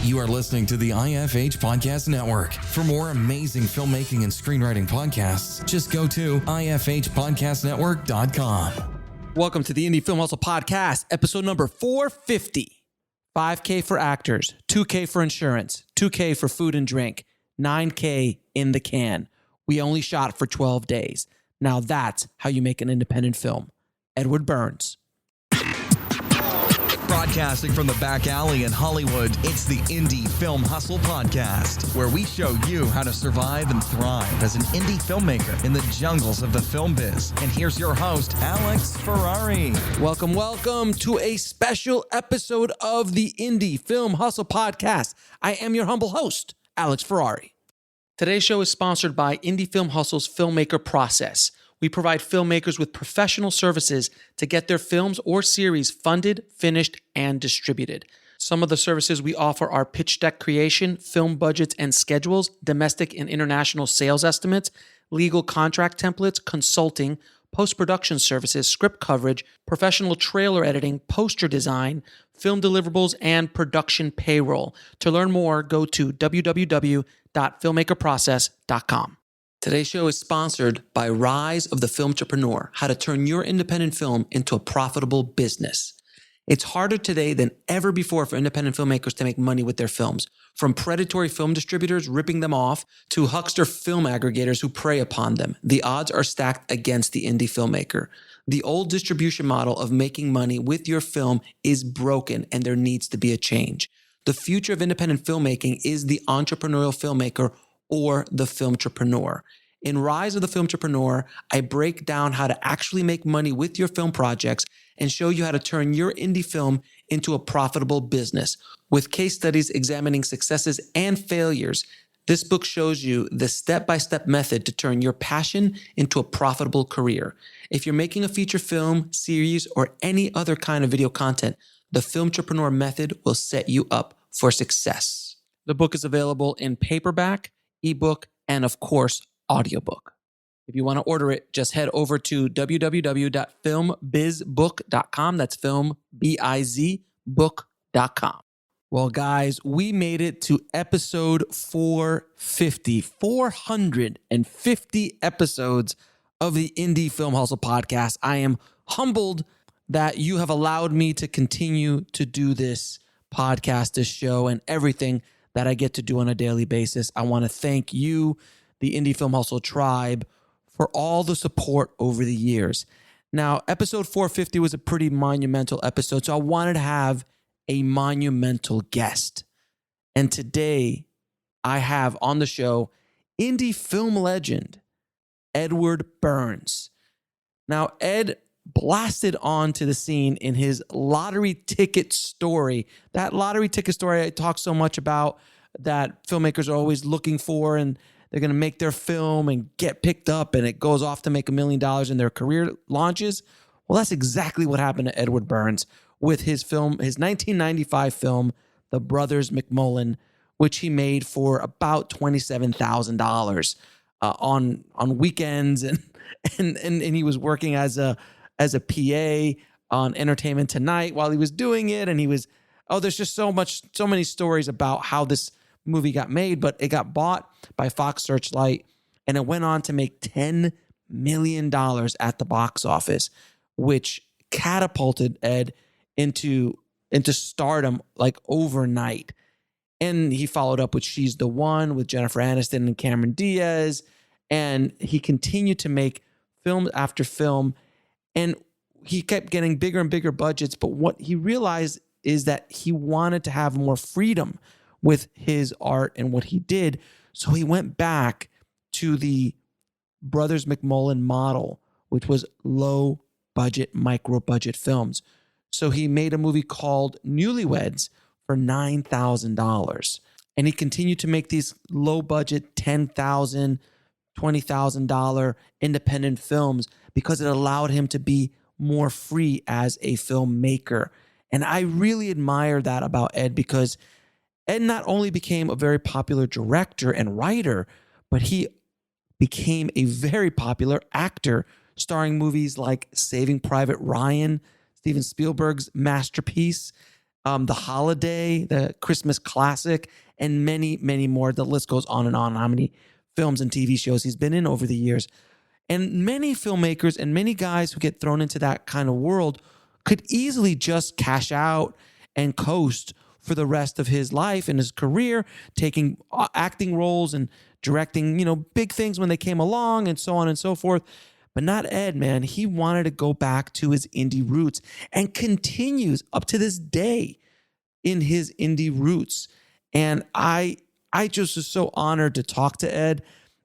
You are listening to the IFH Podcast Network. For more amazing filmmaking and screenwriting podcasts, just go to ifhpodcastnetwork.com. Welcome to the Indie Film Hustle Podcast, episode number 450. $5K for actors, $2K for insurance, $2K for food and drink, $9K in the can. We only shot for 12 days. Now that's how you make an independent film. Edward Burns. Broadcasting from the back alley in Hollywood, it's the Indie Film Hustle Podcast, where we show you how to survive and thrive as an indie filmmaker in the jungles of the film biz. And here's your host, Alex Ferrari. Welcome to a special episode of the Indie Film Hustle Podcast. I am your humble host, Alex Ferrari. Today's show is sponsored by Indie Film Hustle's Filmmaker process. We provide filmmakers with professional services to get their films or series funded, finished, and distributed. Some of the services we offer are pitch deck creation, film budgets and schedules, domestic and international sales estimates, legal contract templates, consulting, post-production services, script coverage, professional trailer editing, poster design, film deliverables, and production payroll. To learn more, go to www.filmmakerprocess.com. Today's show is sponsored by Rise of the Filmtrepreneur, how to turn your independent film into a profitable business. It's harder today than ever before for independent filmmakers to make money with their films. From predatory film distributors ripping them off to huckster film aggregators who prey upon them, the odds are stacked against the indie filmmaker. The old distribution model of making money with your film is broken, and there needs to be a change. The future of independent filmmaking is the entrepreneurial filmmaker or the filmtrepreneur. In Rise of the Filmtrepreneur, I break down how to actually make money with your film projects and show you how to turn your indie film into a profitable business. With case studies examining successes and failures, this book shows you the step-by-step method to turn your passion into a profitable career. If you're making a feature film, series, or any other kind of video content, the Filmtrepreneur method will set you up for success. The book is available in paperback, ebook, and of course, audiobook. If you want to order it, just head over to www.filmbizbook.com. That's filmbizbook.com. Well, guys, we made it to episode 450. 450 episodes of the Indie Film Hustle Podcast. I am humbled that you have allowed me to continue to do this podcast, this show, and everything that I get to do on a daily basis. I want to thank you, the Indie Film Hustle Tribe, for all the support over the years. Now, episode 450 was a pretty monumental episode, so I wanted to have a monumental guest. And today, I have on the show indie film legend, Edward Burns. Now, Ed blasted onto the scene in his lottery ticket story. That lottery ticket story I talk so much about that filmmakers are always looking for, and they're going to make their film and get picked up and it goes off to make $1 million in their career launches. Well, that's exactly what happened to Edward Burns with his film, his 1995 film, The Brothers McMullen, which he made for about $27,000 on weekends, and he was working as a PA on Entertainment Tonight while he was doing it. And there's just so many stories about how this movie got made, but it got bought by Fox Searchlight and it went on to make $10 million at the box office, which catapulted Ed into stardom like overnight. And he followed up with She's the One with Jennifer Aniston and Cameron Diaz. And he continued to make film after film. And he kept getting bigger and bigger budgets. But what he realized is that he wanted to have more freedom with his art and what he did. So he went back to the Brothers McMullen model, which was low budget, micro budget films. So he made a movie called Newlyweds for $9,000. And he continued to make these low budget $10,000, $20,000 independent films because it allowed him to be more free as a filmmaker. And I really admire that about Ed, because Ed not only became a very popular director and writer, but he became a very popular actor, starring movies like Saving Private Ryan, Steven Spielberg's masterpiece, The Holiday, the Christmas Classic, and many, many more. The list goes on how many films and TV shows he's been in over the years. And many filmmakers and many guys who get thrown into that kind of world could easily just cash out and coast for the rest of his life and his career, taking acting roles and directing, big things when they came along and so on and so forth. But not Ed, man. He wanted to go back to his indie roots and continues up to this day in his indie roots. And I just was so honored to talk to Ed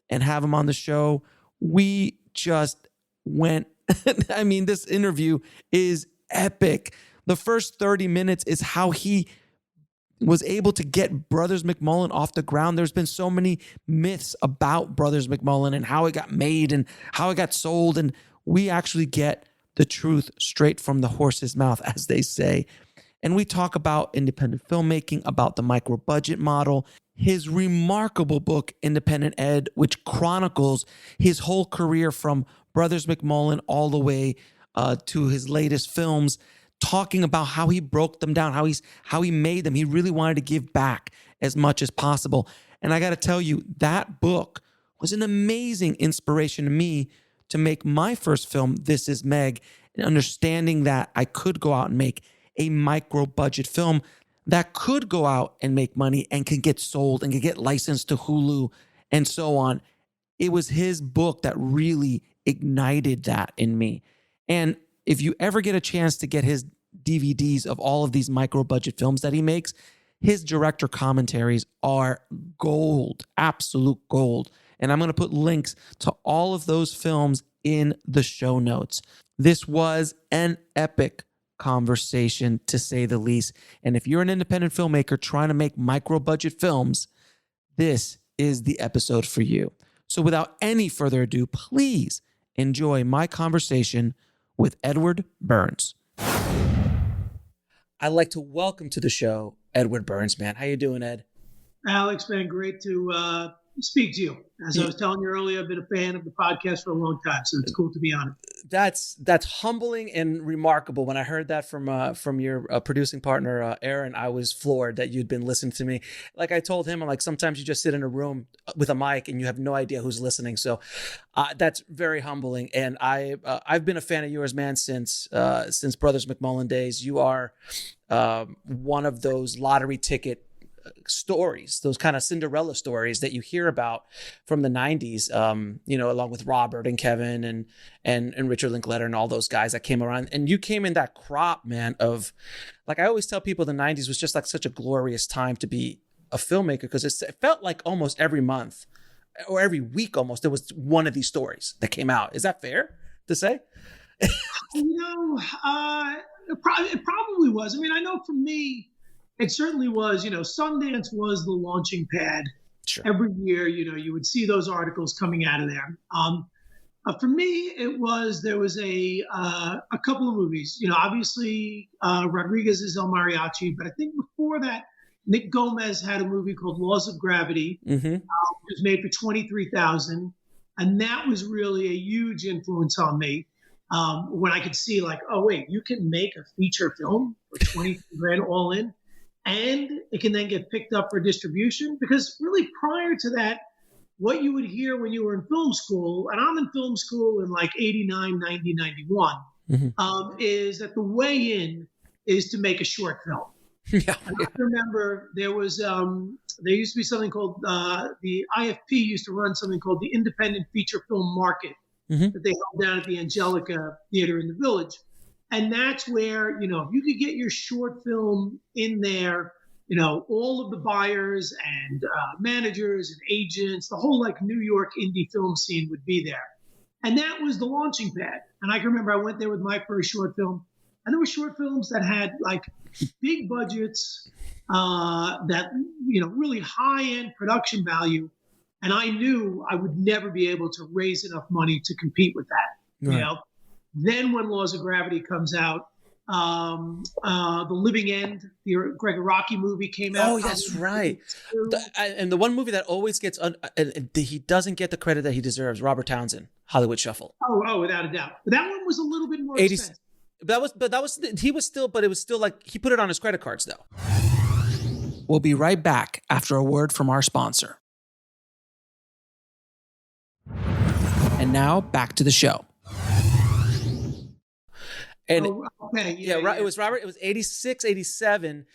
and have him on the show. We just went, this interview is epic. The first 30 minutes is how he was able to get Brothers McMullen off the ground. There's been so many myths about Brothers McMullen and how it got made and how it got sold. And we actually get the truth straight from the horse's mouth, as they say. And we talk about independent filmmaking, about the micro budget model, his remarkable book, Independent Ed, which chronicles his whole career from Brothers McMullen all the way to his latest films, talking about how he broke them down, how he made them. He really wanted to give back as much as possible. And I got to tell you, that book was an amazing inspiration to me to make my first film, This Is Meg, and understanding that I could go out and make a micro budget film that could go out and make money and can get sold and can get licensed to Hulu and so on. It was his book that really ignited that in me. And if you ever get a chance to get his DVDs of all of these micro budget films that he makes, his director commentaries are gold, absolute gold. And I'm going to put links to all of those films in the show notes. This was an epic conversation, to say the least. And if you're an independent filmmaker trying to make micro budget films, this is the episode for you. So without any further ado, please enjoy my conversation with Edward Burns. I'd like to welcome to the show Edward Burns, man. How you doing, Ed? Alex, man, great to speak to you. As I was telling you earlier, I've been a fan of the podcast for a long time, so it's cool to be on it. That's humbling and remarkable. When I heard that from your producing partner, Aaron, I was floored that you'd been listening to me. Like I told him, I'm like, sometimes you just sit in a room with a mic and you have no idea who's listening. So that's very humbling. And I've been a fan of yours, man, since Brothers McMullen days. You are one of those lottery ticket stories, those kind of Cinderella stories that you hear about from the 90s, along with Robert and Kevin and Richard Linklater and all those guys that came around. And you came in that crop, man, of, like, I always tell people the 90s was just like such a glorious time to be a filmmaker, because it felt like almost every month or every week almost there was one of these stories that came out. Is that fair to say? It probably was. I mean, I know for me, it certainly was. Sundance was the launching pad. Sure. Every year, you would see those articles coming out of there. For me, there was a couple of movies. Obviously Rodriguez's El Mariachi, but I think before that, Nick Gomez had a movie called Laws of Gravity. Mm-hmm. It was made for $23,000, and that was really a huge influence on me. When I could see, like, oh wait, you can make a feature film for $23,000 all in, and it can then get picked up for distribution. Because really, prior to that, what you would hear when you were in film school, and I'm in film school in like 89, 90, 91, Mm-hmm. is that the way in is to make a short film. Yeah. And I remember there used to be something called, the IFP used to run something called the Independent Feature Film Market, Mm-hmm. that they held down at the Angelica Theater in the Village. And that's where, if you could get your short film in there, all of the buyers and managers and agents, the whole like New York indie film scene would be there. And that was the launching pad. And I can remember I went there with my first short film, and there were short films that had like big budgets, that, really high-end production value. And I knew I would never be able to raise enough money to compete with that. Right. Then when Laws of Gravity comes out, The Living End, the Greg Araki movie came out. Oh, that's right. And the one movie that always gets, he doesn't get the credit that he deserves, Robert Townsend, Hollywood Shuffle. Oh, without a doubt. But that one was a little bit more expensive. But he was still, but it was still like he put it on his credit cards though. We'll be right back after a word from our sponsor. And now back to the show. And okay. It was Robert. It was 86, 87.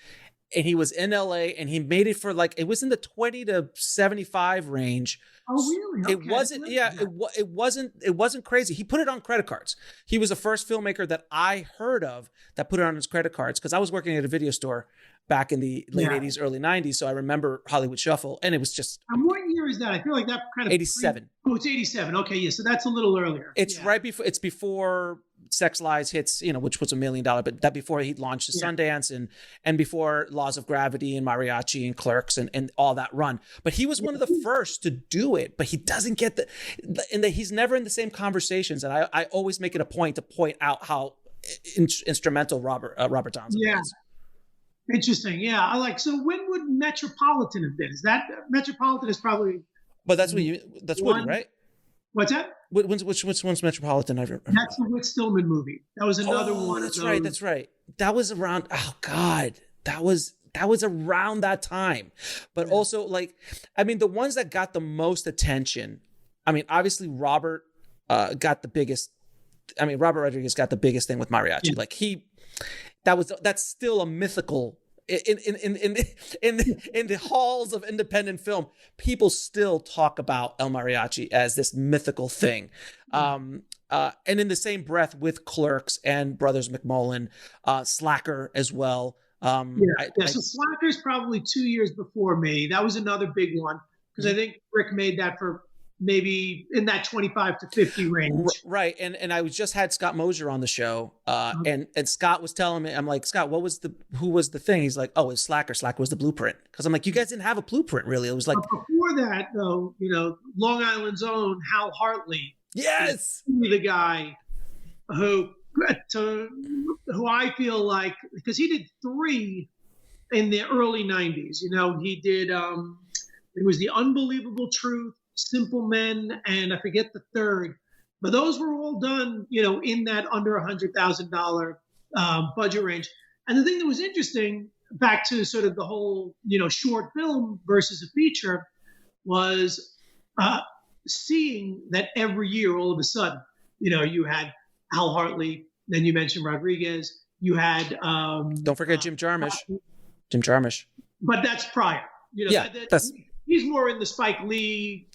And he was in LA and he made it for like, it was in the 20 to 75 range. Oh, really? Okay. It wasn't, it wasn't crazy. He put it on credit cards. He was the first filmmaker that I heard of that put it on his credit cards. Cause I was working at a video store back in the late 80s, early 90s. So I remember Hollywood Shuffle and it was just. And what year is that? I feel like that kind of. 87. It's 87. Okay. Yeah. So that's a little earlier. It's right before, it's before Sex Lies hits, which was $1 million, but that before he launched the Sundance and before Laws of Gravity and Mariachi and Clerks and all that run. But he was one of the first to do it, but he doesn't get he's never in the same conversations. And I always make it a point to point out how instrumental Robert Townsend is. Interesting. Yeah. So when would Metropolitan have been? Is that Metropolitan is probably. But that's Woody, right? What's that? Which one's Metropolitan? That's the Whit Stillman movie. That was another one. That's right. That's right. That was around. Oh God, that was around that time. But also, the ones that got the most attention. I mean, obviously Robert got the biggest. I mean, Robert Rodriguez got the biggest thing with Mariachi. Yeah. That's still a mythical. In the halls of independent film, people still talk about El Mariachi as this mythical thing. And in the same breath with Clerks and Brothers McMullen, Slacker as well. So Slacker's probably 2 years before me. That was another big one because I think Rick made that for maybe in that 25 to 50 range. Right. And I just had Scott Mosier on the show. And Scott was telling me, I'm like, Scott, who was the thing? He's like, oh, it's Slacker. Slacker was the blueprint. Cause I'm like, you guys didn't have a blueprint really. It was like before that though, Long Island's own Hal Hartley. Yes. The guy who I feel like, because he did 3 in the early 90s, he did, it was The Unbelievable Truth, Simple Men, and I forget the third, but those were all done, in that under $100,000 budget range. And the thing that was interesting, back to sort of the whole, short film versus a feature, was seeing that every year, all of a sudden, you had Al Hartley, then you mentioned Rodriguez, you had don't forget Jim Jarmusch. But that's prior. He's more in the Spike Lee.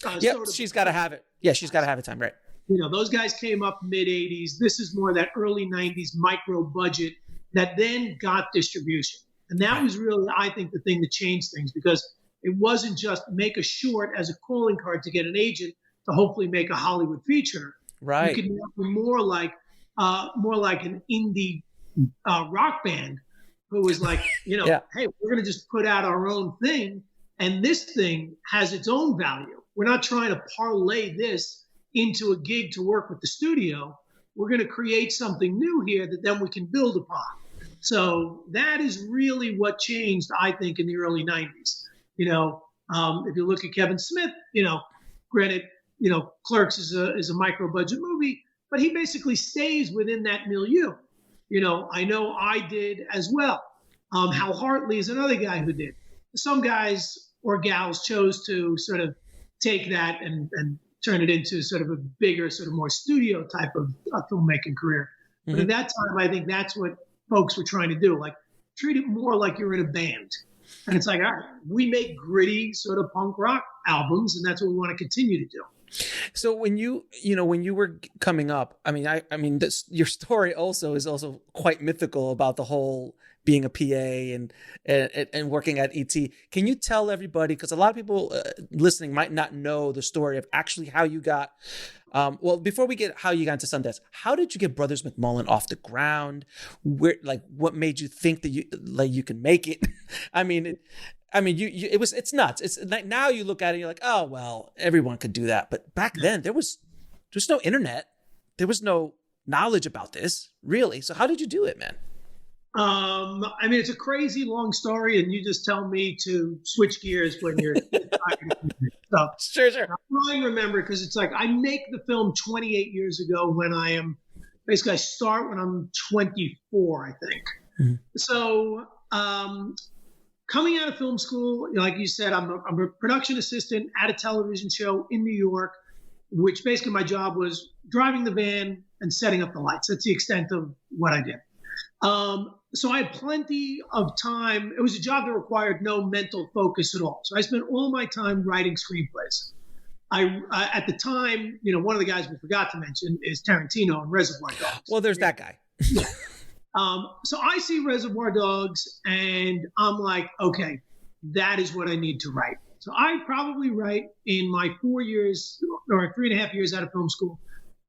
She's got to have it. Yeah, she's got to have it time, right? Those guys came up mid 80s. This is more that early 90s micro budget that then got distribution. And that was really, I think, the thing that changed things, because it wasn't just make a short as a calling card to get an agent to hopefully make a Hollywood feature. Right. You could make more like an indie rock band who was like, hey, we're going to just put out our own thing. And this thing has its own value. We're not trying to parlay this into a gig to work with the studio. We're going to create something new here that then we can build upon. So that is really what changed, I think, in the early 90s. If you look at Kevin Smith, granted, Clerks is a micro budget movie, but he basically stays within that milieu. I know I did as well. Hal Hartley is another guy who did. Some guys or gals chose to sort of take that and turn it into sort of a bigger, sort of more studio type of filmmaking career. But at that time, I think that's what folks were trying to do. Like, treat it more like you're in a band. And it's like, all right, we make gritty sort of punk rock albums, and that's what we want to continue to do. So when you were coming up, your story also is also quite mythical about the whole being a PA and working at ET. Can you tell everybody, because a lot of people listening might not know the story of actually how you got, before we get how you got into Sundance, how did you get Brothers McMullen off the ground? What made you think that you can make it? It's nuts. It's like, now you look at it and you're like, oh, well, everyone could do that. But back then there's no internet. There was no knowledge about this, really. So how did you do it, man? It's a crazy long story, and you just tell me to switch gears when you're so, Sure. I'm trying to remember, because it's like I make the film 28 years ago when I am basically I start when I'm 24, I think. Mhm. So coming out of film school, like you said, I'm a production assistant at a television show in New York, which basically my job was driving the van and setting up the lights. That's the extent of what I did. So I had plenty of time. It was a job that required no mental focus at all. So I spent all my time writing screenplays. At the time, one of the guys we forgot to mention is Tarantino in Reservoir Dogs. Well, there's that guy. So I see Reservoir Dogs and I'm like, okay, that is what I need to write. So I probably write in my 4 years or 3.5 years out of film school,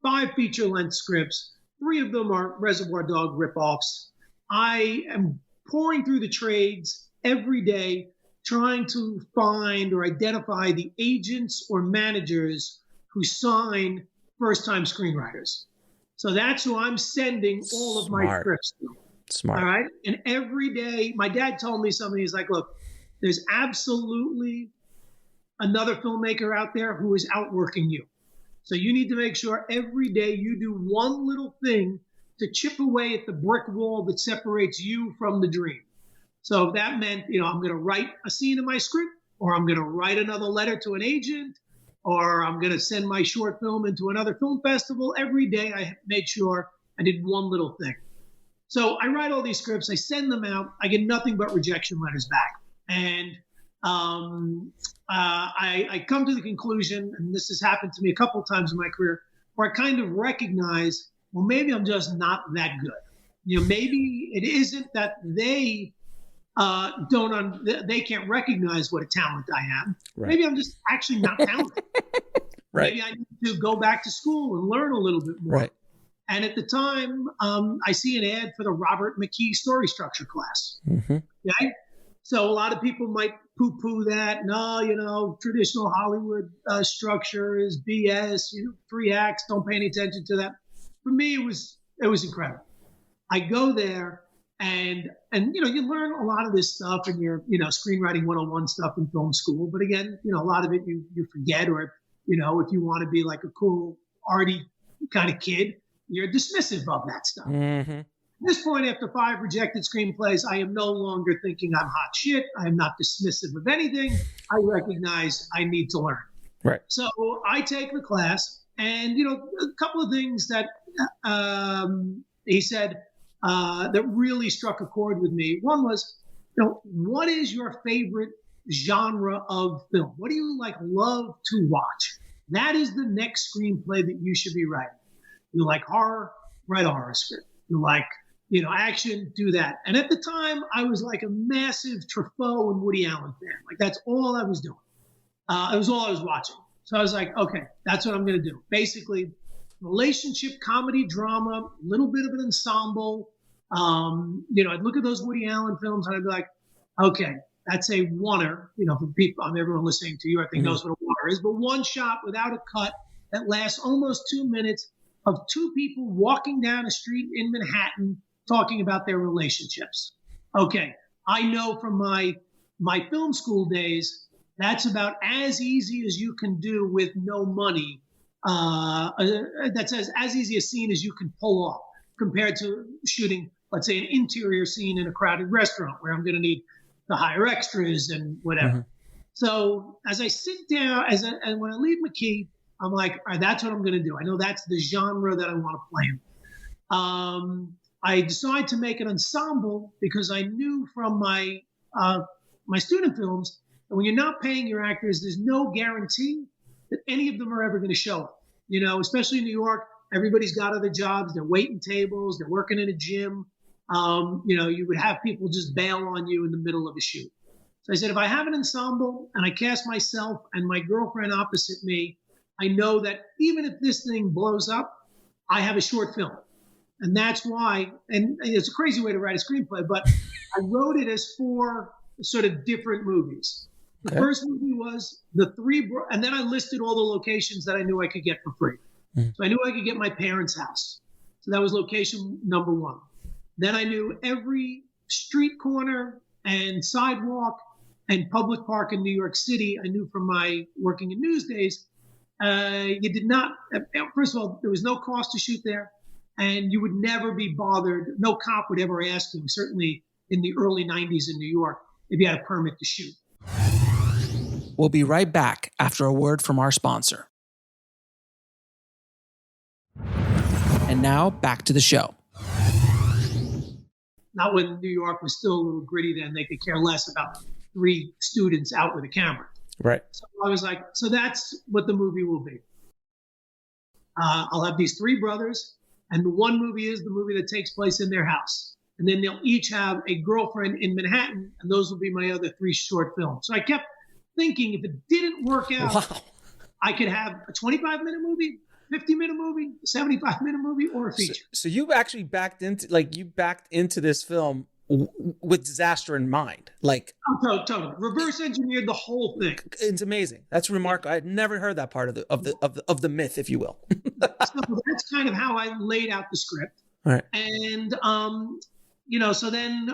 5 feature-length scripts. 3 of them are Reservoir Dog ripoffs. I am pouring through the trades every day, trying to find or identify the agents or managers who sign first-time screenwriters. So that's who I'm sending all of my scripts to. Smart. All right. And every day, my dad told me something. He's like, look, there's absolutely another filmmaker out there who is outworking you. So you need to make sure every day you do one little thing to chip away at the brick wall that separates you from the dream. So if that meant, I'm going to write a scene in my script, or I'm going to write another letter to an agent, or I'm going to send my short film into another film festival, every day I made sure I did one little thing. So I write all these scripts, I send them out, I get nothing but rejection letters back. And I come to the conclusion, and this has happened to me a couple of times in my career, where I kind of recognize, well, maybe I'm just not that good. Maybe it isn't that they they can't recognize what a talent I am. Right. Maybe I'm just actually not talented. Right. Maybe I need to go back to school and learn a little bit more. Right. And at the time, I see an ad for the Robert McKee story structure class. Mm-hmm. Okay? So a lot of people might poo-poo that. No, traditional Hollywood structure is BS. 3 acts, don't pay any attention to that. For me, it was incredible. I go there and you learn a lot of this stuff in your, screenwriting 101 stuff in film school. But again, a lot of it you forget, or, if you want to be like a cool, arty kind of kid, you're dismissive of that stuff. Mm-hmm. At this point, after 5 rejected screenplays, I am no longer thinking I'm hot shit. I am not dismissive of anything. I recognize I need to learn. Right. So I take the class, and, a couple of things that he said that really struck a chord with me. One was, what is your favorite genre of film? What do you love to watch? That is the next screenplay that you should be writing. You like horror? Write a horror script. You like, action? Do that. And at the time, I was like a massive Truffaut and Woody Allen fan. That's all I was doing. It was all I was watching. So I was like, okay, that's what I'm going to do. Basically, relationship, comedy, drama, a little bit of an ensemble. I'd look at those Woody Allen films and I'd be like, okay, that's a oneer. For people, everyone listening to you, I think knows what a oneer is, but one shot without a cut that lasts almost 2 minutes of 2 people walking down a street in Manhattan talking about their relationships. Okay, I know from my film school days, that's about as easy as you can do with no money. That's as easy a scene as you can pull off compared to shooting, let's say, an interior scene in a crowded restaurant where I'm going to need to hire extras and whatever. Mm-hmm. So as I sit down, and when I leave McKee, I'm like, all right, that's what I'm going to do. I know that's the genre that I want to play in. I decided to make an ensemble because I knew from my student films that when you're not paying your actors, there's no guarantee that any of them are ever going to show up. Especially in New York, everybody's got other jobs. They're waiting tables. They're working in a gym. You would have people just bail on you in the middle of a shoot. So I said, if I have an ensemble and I cast myself and my girlfriend opposite me, I know that even if this thing blows up, I have a short film. And that's why, and it's a crazy way to write a screenplay, but I wrote it as 4 sort of different movies. The first movie was the 3, and then I listed all the locations that I knew I could get for free. Mm-hmm. So I knew I could get my parents' house. So that was location number 1. Then I knew every street corner and sidewalk and public park in New York City. I knew from my working in news days. You did not, first of all, there was no cost to shoot there. and you would never be bothered. No cop would ever ask you, certainly in the early 90s in New York, if you had a permit to shoot. We'll be right back after a word from our sponsor. And now back to the show. Not when New York was still a little gritty then. They could care less about 3 students out with a camera. Right. So I was like, so that's what the movie will be. I'll have these 3 brothers, and the one movie is the movie that takes place in their house. And then they'll each have a girlfriend in Manhattan, and those will be my other 3 short films. So I kept thinking if it didn't work out, Wow. I could have a 25-minute movie, 50-minute movie, 75-minute movie, or a feature. So you actually backed into this film with disaster in mind. Like, Totally. Reverse engineered the whole thing. it's amazing. That's remarkable. I had never heard that part of the myth, if you will. So that's kind of how I laid out the script. All right. And so then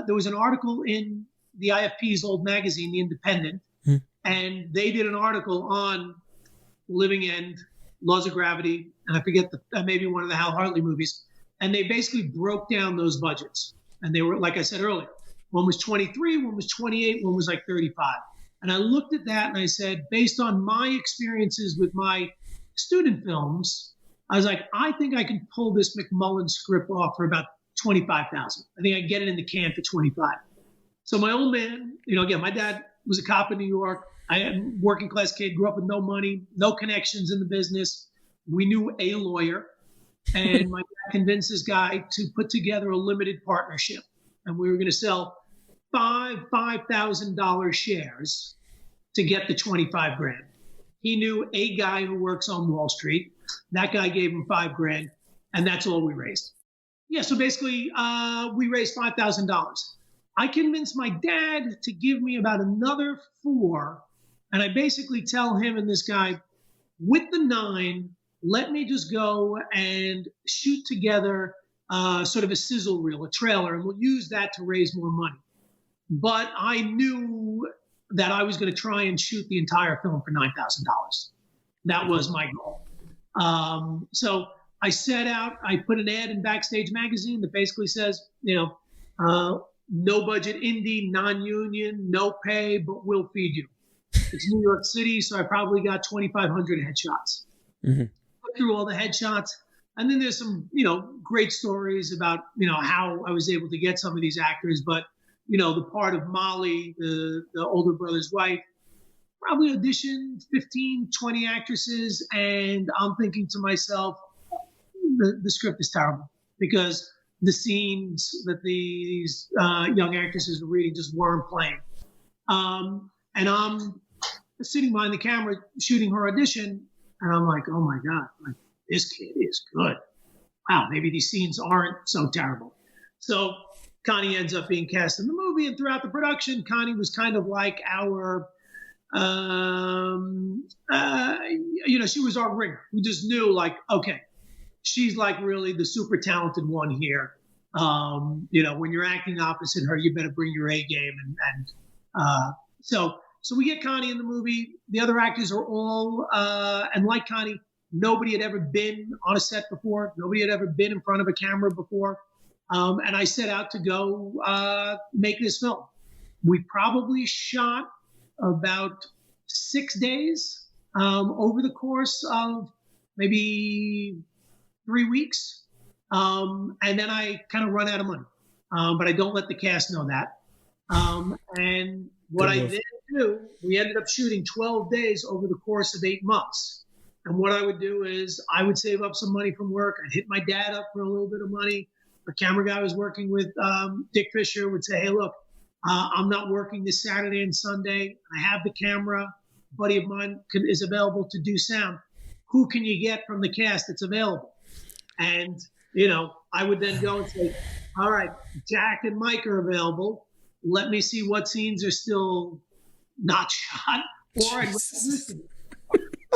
there was an article in the IFP's old magazine, The Independent, and they did an article on Living End, Laws of Gravity, and I forget maybe one of the Hal Hartley movies. And they basically broke down those budgets. And they were, like I said earlier, one was 23, one was 28, one was like 35. And I looked at that and I said, based on my experiences with my student films, I was like, I think I can pull this McMullen script off for about $25,000. I think I can get it in the can for 25. So my old man, again, my dad was a cop in New York. I am a working class kid, grew up with no money, no connections in the business. We knew a lawyer. And my dad convinced this guy to put together a limited partnership. And we were going to sell $5,000 shares to get the 25 grand. He knew a guy who works on Wall Street. That guy gave him $5,000, and that's all we raised. Yeah, so basically, we raised $5,000. I convinced my dad to give me about another $4,000, and I basically tell him and this guy, with the $9,000, let me just go and shoot together sort of a sizzle reel, a trailer, and we'll use that to raise more money. But I knew that I was going to try and shoot the entire film for $9,000. That was my goal. So I set out, I put an ad in Backstage Magazine that basically says, no budget indie, non-union, no pay, but we'll feed you. It's New York City, so I probably got 2,500 headshots. Mm-hmm. Put through all the headshots. And then there's some, great stories about, how I was able to get some of these actors. But, the part of Molly, the older brother's wife, probably auditioned 15, 20 actresses. And I'm thinking to myself, the script is terrible because the scenes that these young actresses were reading just weren't playing. And I'm sitting behind the camera shooting her audition. And I'm like, oh my God, this kid is good. Wow, maybe these scenes aren't so terrible. So Connie ends up being cast in the movie, and throughout the production, Connie was kind of like our, she was our ringer. We just knew, like, okay, she's like really the super talented one here. When you're acting opposite her, you better bring your A game, So we get Connie in the movie. The other actors are all, and like Connie, nobody had ever been on a set before. Nobody had ever been in front of a camera before. And I set out to go make this film. We probably shot about 6 days over the course of maybe 3 weeks. And then I kind of run out of money. But I don't let the cast know that. And what I then do, we ended up shooting 12 days over the course of 8 months. And what I would do is I would save up some money from work. I'd hit my dad up for a little bit of money. The camera guy I was working with, Dick Fisher, would say, hey, look, I'm not working this Saturday and Sunday. I have the camera. A buddy of mine is available to do sound. Who can you get from the cast that's available? And, I would then go and say, all right, Jack and Mike are available. Let me see what scenes are still not shot. Or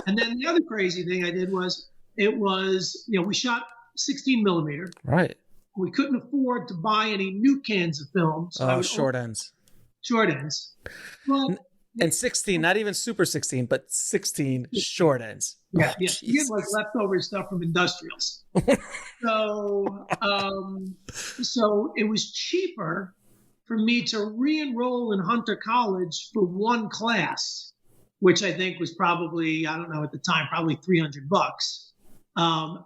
And then the other crazy thing I did was, we shot 16 millimeter. Right. We couldn't afford to buy any new cans of film. So short ends. Short ends. Well, And 16, not even super 16, but 16 short ends. Yeah, Oh, yeah. You get like Jesus. leftover stuff from industrials. So, so it was cheaper for me to re-enroll in Hunter College for one class, which I think was probably, I don't know at the time, probably $300.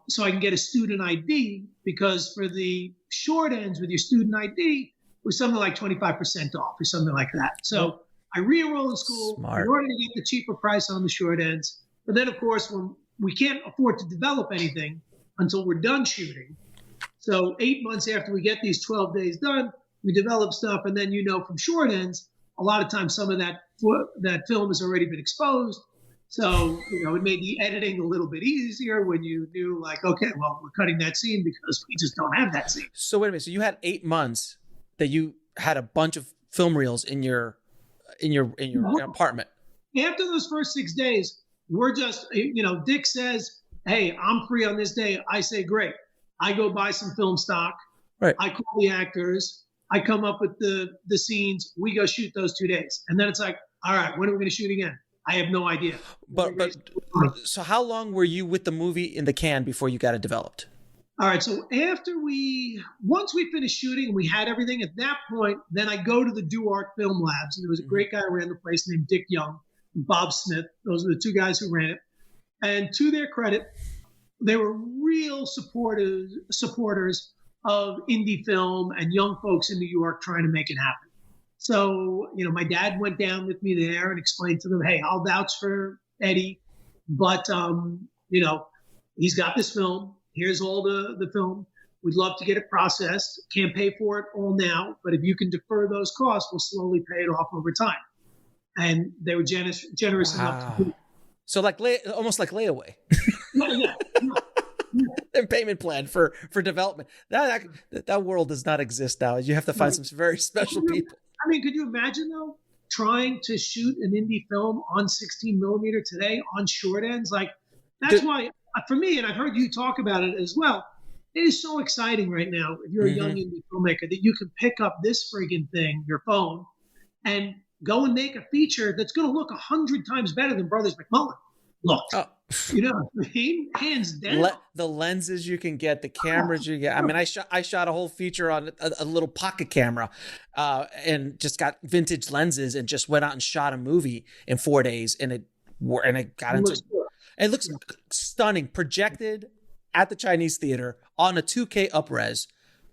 So I can get a student ID, because for the short ends with your student ID it was something like 25% off or something like that. So I re-enrolled in school Smart. in order to get the cheaper price on the short ends. But then, of course, when we can't afford to develop anything until we're done shooting. So 8 months after we get these 12 days done, we develop stuff. And then, from short ends, a lot of times some of that film has already been exposed. So, it made the editing a little bit easier when you knew, like, okay, well, we're cutting that scene because we just don't have that scene. So wait a minute. So you had 8 months that you had a bunch of film reels in your apartment. After those first 6 days, we're just, Dick says, hey, I'm free on this day. I say, great. I go buy some film stock. Right. I call the actors. I come up with the scenes. We go shoot those 2 days. And then it's like, all right, when are we going to shoot again? I have no idea. But so how long were you with the movie in the can before you got it developed? All right. So once we finished shooting, we had everything. At that point, then I go to the Duart Film Labs, and there was a great guy who ran the place named Dick Young and Bob Smith. Those are the two guys who ran it. And to their credit, they were real supporters of indie film and young folks in New York trying to make it happen. So, my dad went down with me there and explained to them, hey, I'll vouch for Eddie, but, he's got this film. Here's all the film. We'd love to get it processed. Can't pay for it all now, but if you can defer those costs, we'll slowly pay it off over time. And they were generous enough to do it. So almost like layaway. Yeah. And payment plan for development. That world does not exist now. You have to find some very special people. I mean, could you imagine though, trying to shoot an indie film on 16 millimeter today on short ends? Like, that's why for me, and I've heard you talk about it as well, it is so exciting right now if you're a young indie filmmaker that you can pick up this friggin' thing, your phone, and go and make a feature that's going to look 100 times better than Brothers McMullen looked. Oh. You know what I mean? Hands down. The lenses you can get, the cameras you get. I mean, I shot a whole feature on a little pocket camera, and just got vintage lenses and just went out and shot a movie in 4 days, and it got into. It looks stunning, projected at the Chinese theater on a 2K upres.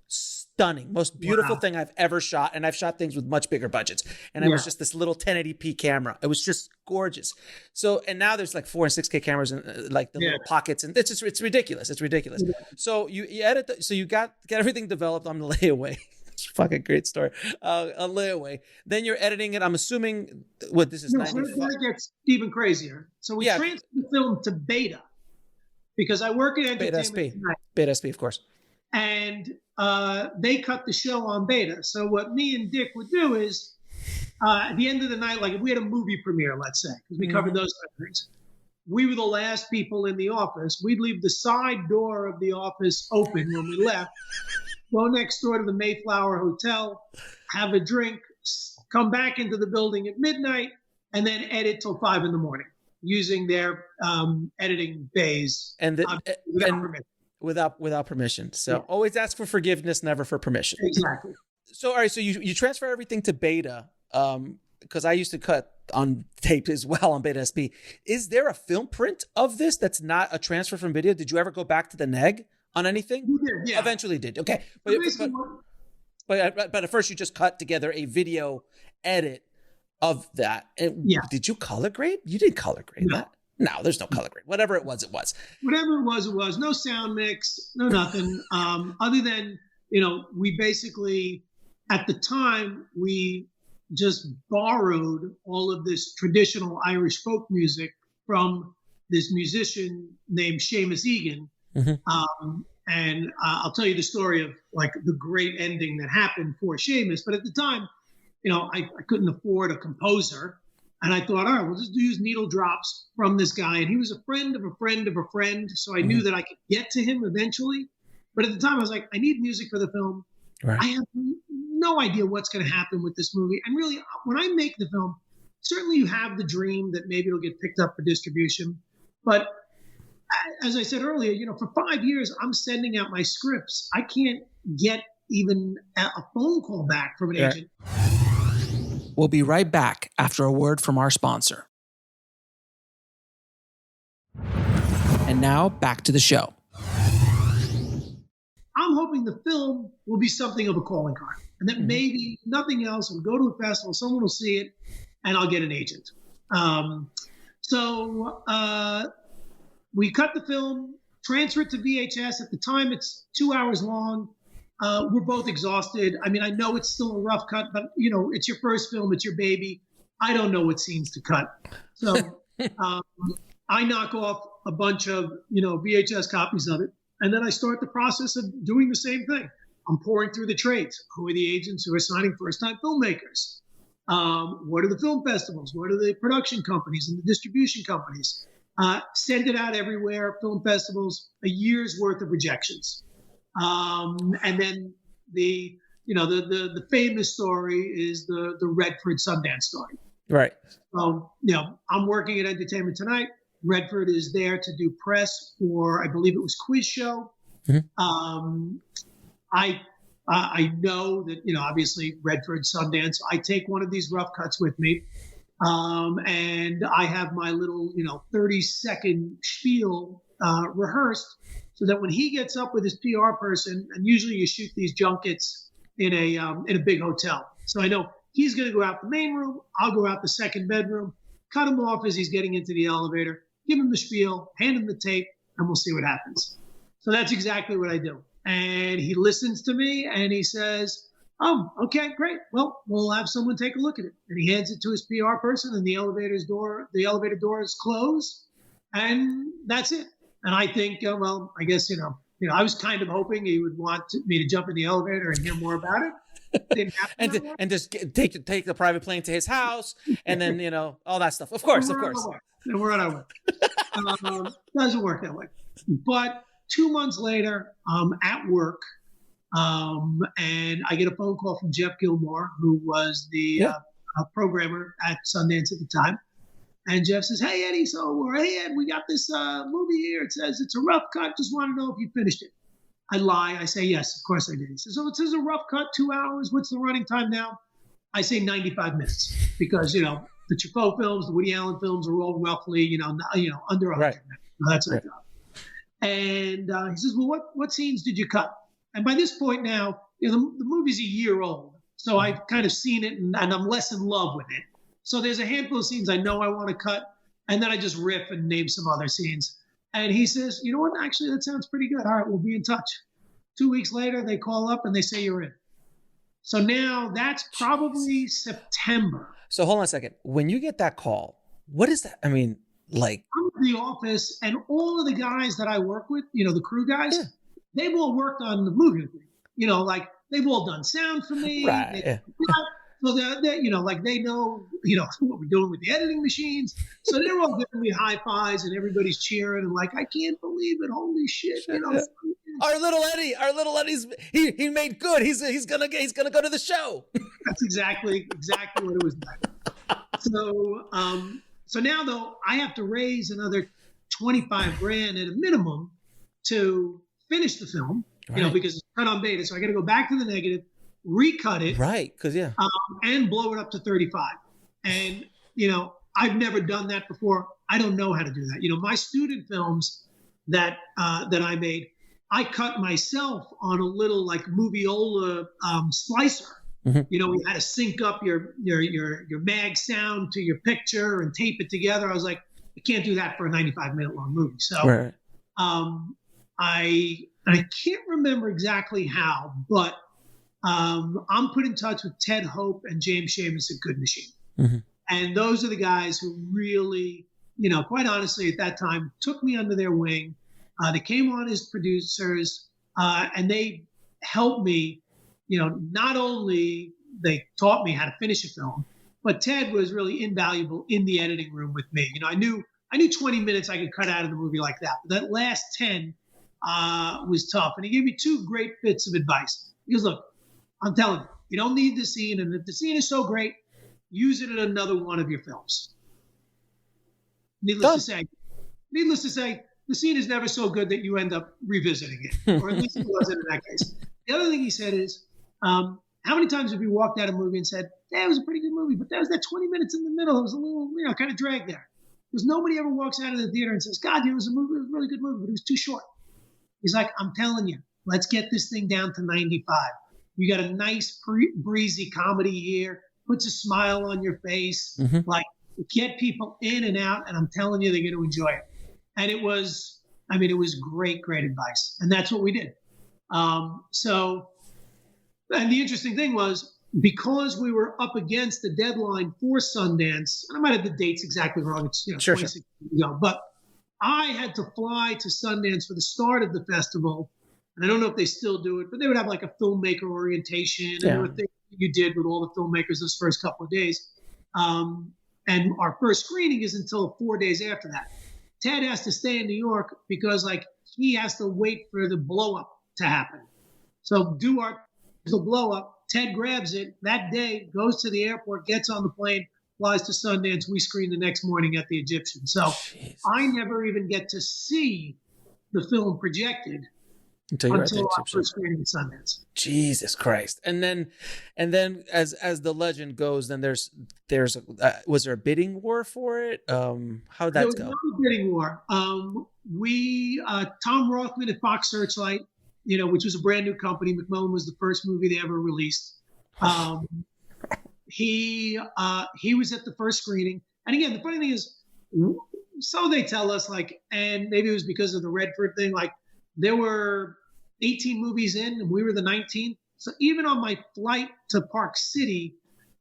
Stunning, most beautiful thing I've ever shot, and I've shot things with much bigger budgets. And it was just this little 1080p camera. It was just gorgeous. So, and now there's like 4 and 6K cameras and like the little pockets, and it's ridiculous. It's ridiculous. Yeah. So you edit, so you got everything developed on the layaway. It's a fucking great story. On layaway. Then you're editing it. I'm assuming what this is. No, so it gets even crazier. So we transferred the film to Beta because I work at Entertainment Tonight. Beta SP, of course. And they cut the show on Beta. So what me and Dick would do is, at the end of the night, like if we had a movie premiere, let's say, because we covered those kind of things, we were the last people in the office. We'd leave the side door of the office open when we left, go next door to the Mayflower Hotel, have a drink, come back into the building at midnight, and then edit till 5 a.m. using their editing bays. Without permission. So always ask for forgiveness, never for permission. Exactly. So, all right. So you transfer everything to Beta, because I used to cut on tape as well on Beta SP. Is there a film print of this that's not a transfer from video? Did you ever go back to the neg on anything? We did, yeah. Eventually did. Okay. But at first you just cut together a video edit of that. And did you color grade? You didn't color grade that. No, there's no color grade. Whatever it was, it was. Whatever it was. No sound mix, no nothing. Other than, we basically, at the time, we just borrowed all of this traditional Irish folk music from this musician named Seamus Egan. And I'll tell you the story of like the great ending that happened for Seamus. But at the time, I couldn't afford a composer. And I thought, all right, we'll just use needle drops from this guy. And he was a friend of a friend of a friend. So I knew that I could get to him eventually. But at the time, I was like, I need music for the film. Right. I have no idea what's going to happen with this movie. And really, when I make the film, certainly you have the dream that maybe it'll get picked up for distribution. But as I said earlier, for 5 years, I'm sending out my scripts. I can't get even a phone call back from an agent. We'll be right back after a word from our sponsor. And now back to the show. I'm hoping the film will be something of a calling card, and that maybe nothing else will go to a festival, someone will see it, and I'll get an agent. So we cut the film, transfer it to VHS. At the time, it's 2 hours long. We're both exhausted. I mean, I know it's still a rough cut, but it's your first film, it's your baby. I don't know what scenes to cut. So I knock off a bunch of, VHS copies of it. And then I start the process of doing the same thing. I'm pouring through the trades. Who are the agents who are signing first-time filmmakers? What are the film festivals? What are the production companies and the distribution companies? Send it out everywhere, film festivals, a year's worth of rejections. And then the famous story is the Redford Sundance story. Right. I'm working at Entertainment Tonight. Redford is there to do press for, I believe it was Quiz Show. Mm-hmm. I know that, obviously Redford, Sundance, I take one of these rough cuts with me. And I have my little, 30-second spiel rehearsed so that when he gets up with his PR person, and usually you shoot these junkets in a big hotel. So I know he's going to go out the main room. I'll go out the second bedroom, cut him off as he's getting into the elevator, give him the spiel, hand him the tape, and we'll see what happens. So that's exactly what I do. And he listens to me and he says, "Oh, okay, great. Well, we'll have someone take a look at it." And he hands it to his PR person, and the elevator doors close, and that's it. And I think, I guess, I was kind of hoping he would want me to jump in the elevator and hear more about it. Didn't happen. and just take the private plane to his house, and then all that stuff. Of course. And we're on our way. Doesn't work that way. But 2 months later, I'm at work, and I get a phone call from Jeff Gilmore, who was the programmer at Sundance at the time. And Jeff says, "Hey, Eddie, hey, Ed, we got this movie here. It says it's a rough cut. Just want to know if you finished it." I lie. I say, "Yes, of course I did." He says, "So it says a rough cut, 2 hours. What's the running time now?" I say 95 minutes because, the Truffaut films, the Woody Allen films are all roughly, under 100 minutes. So that's what I thought. And he says, "Well, what scenes did you cut?" And by this point now, the movie's a year old. So I've kind of seen it and I'm less in love with it. So there's a handful of scenes I know I want to cut. And then I just riff and name some other scenes. And he says, "You know what? Actually, that sounds pretty good. All right, we'll be in touch." 2 weeks later, they call up and they say you're in. So now that's probably September. So hold on a second. When you get that call, what is that? I mean, like, I'm in the office and all of the guys that I work with, the crew guys, they've all worked on the movie with me. Like they've all done sound for me. Right. So they they know, what we're doing with the editing machines. So they're all giving me high fives and everybody's cheering and like, "I can't believe it. Holy shit." Our little Eddie's he made good. He's gonna go to the show. That's exactly what it was like. So now though, I have to raise another $25,000 at a minimum to finish the film, because it's cut on beta. So I got to go back to the negative, recut it, right? Because and blow it up to 35. And I've never done that before. I don't know how to do that. My student films that I made, I cut myself on a little like Moviola slicer. Mm-hmm. We had to sync up your mag sound to your picture and tape it together. I was like, I can't do that for a 95-minute long movie. So I can't remember exactly how, but I'm put in touch with Ted Hope and James Seamus at Good Machine. Mm-hmm. And those are the guys who really, quite honestly at that time, took me under their wing. They came on as producers and they helped me, not only they taught me how to finish a film, but Ted was really invaluable in the editing room with me. I knew 20 minutes I could cut out of the movie like that. But that last 10 was tough. And he gave me 2 great bits of advice. He goes, "Look, I'm telling you, you don't need the scene. And if the scene is so great, use it in another one of your films. Needless Done. to say, the scene is never so good that you end up revisiting it, or at least it wasn't in that case. The other thing he said is, how many times have you walked out of a movie and said, that was a pretty good movie, but there was that 20 minutes in the middle, it was a little, kind of dragged there. Because nobody ever walks out of the theater and says, God, it was a really good movie, but it was too short. He's like, I'm telling you, let's get this thing down to 95. You got a nice, breezy comedy here, puts a smile on your face, like get people in and out, and I'm telling you, they're going to enjoy it. And it was great, great advice. And that's what we did. And the interesting thing was, because we were up against the deadline for Sundance, and I might have the dates exactly wrong. It's 26 years ago, but I had to fly to Sundance for the start of the festival, and I don't know if they still do it, but they would have like a filmmaker orientation, and there were things that you did with all the filmmakers those first couple of days. And our first screening is until 4 days after that. Ted has to stay in New York because he has to wait for the blow up to happen. So the blow up. Ted grabs it that day, goes to the airport, gets on the plane, flies to Sundance. We screen the next morning at the Egyptian. So I never even get to see the film projected until our first screening at Sundance. Jesus Christ! And then as the legend goes, then was there a bidding war for it? How'd that go? There was not a bidding war. Tom Rothman at Fox Searchlight, which was a brand new company. McMullen was the first movie they ever released. He was at the first screening. And again, the funny thing is, so they tell us, and maybe it was because of the Redford thing, there were 18 movies in and we were the 19th. So even on my flight to Park City,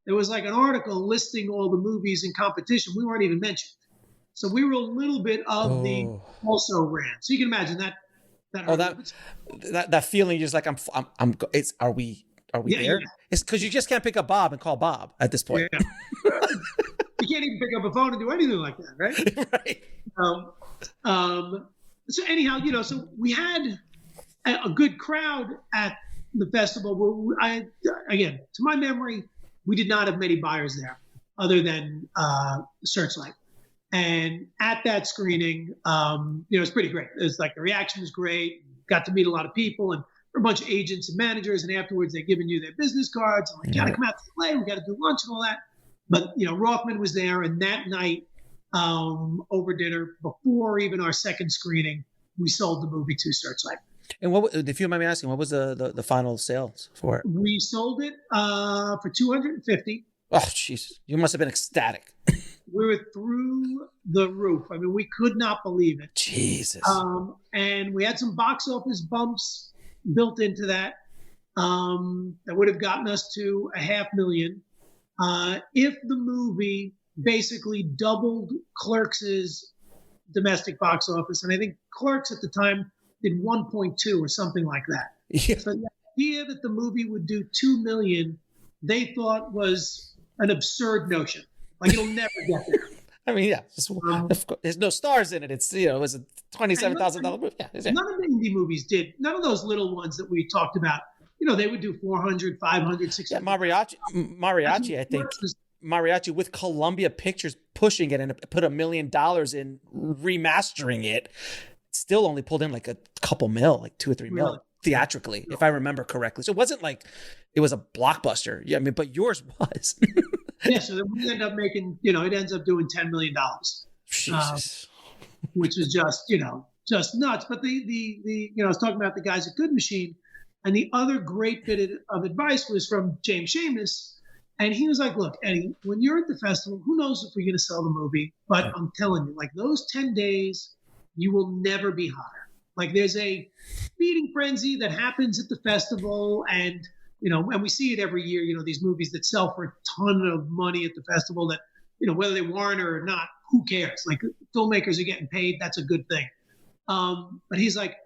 there was an article listing all the movies in competition. We weren't even mentioned. So we were a little bit of the also ran. So you can imagine that. That feeling, just are we there? Yeah. It's because you just can't pick up Bob and call Bob at this point. Yeah. You can't even pick up a phone and do anything like that, right? Right. So anyhow, so we had a good crowd at the festival. Again, to my memory, we did not have many buyers there, other than Searchlight. And at that screening, it was pretty great. It was the reaction was great. Got to meet a lot of people and a bunch of agents and managers. And afterwards, they're giving you their business cards. And got to come out to play. We got to do lunch and all that. But, Rothman was there. And that night, over dinner, before even our second screening, we sold the movie to Searchlight. And if you mind me asking, what was the final sales for it? We sold it for $250. Oh, jeez. You must have been ecstatic. We were through the roof. I mean, we could not believe it. Jesus. And we had some box office bumps built into that that would have gotten us to $500,000 if the movie basically doubled Clerks' domestic box office. And I think Clerks at the time did 1.2 or something like that. Yeah. So the idea that the movie would do $2 million, they thought was an absurd notion. It'll never get there. I mean, yeah, there's no stars in it. It's, it was a $27,000 movie. Yeah, none of the indie movies did. None of those little ones that we talked about, they would do 400, 500, 600. Yeah, Mariachi, I think. Mariachi with Columbia Pictures pushing it and put $1 million in remastering it. Still only pulled in a couple mil, 2 or 3 mil theatrically, if I remember correctly. So it wasn't it was a blockbuster. Yeah, I mean, but yours was. Yeah, so then we end up making, it ends up doing $10 million, Jesus. Which is just nuts. But the I was talking about the guys at Good Machine, and the other great bit of advice was from James Seamus, and he was like, "Look, Eddie, when you're at the festival, who knows if we're going to sell the movie? But I'm telling you, those 10 days, you will never be hotter. There's a feeding frenzy that happens at the festival, and." And we see it every year, these movies that sell for a ton of money at the festival that, whether they warrant it or not, who cares? Filmmakers are getting paid. That's a good thing. But he's like,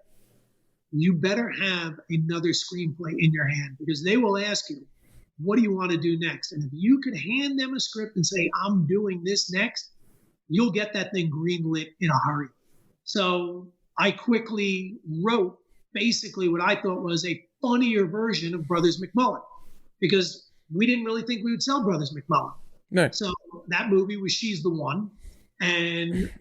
you better have another screenplay in your hand because they will ask you, what do you want to do next? And if you could hand them a script and say, I'm doing this next, you'll get that thing greenlit in a hurry. So I quickly wrote basically what I thought was a funnier version of Brothers McMullen because we didn't really think we would sell Brothers McMullen. Right. So that movie was She's the One. And,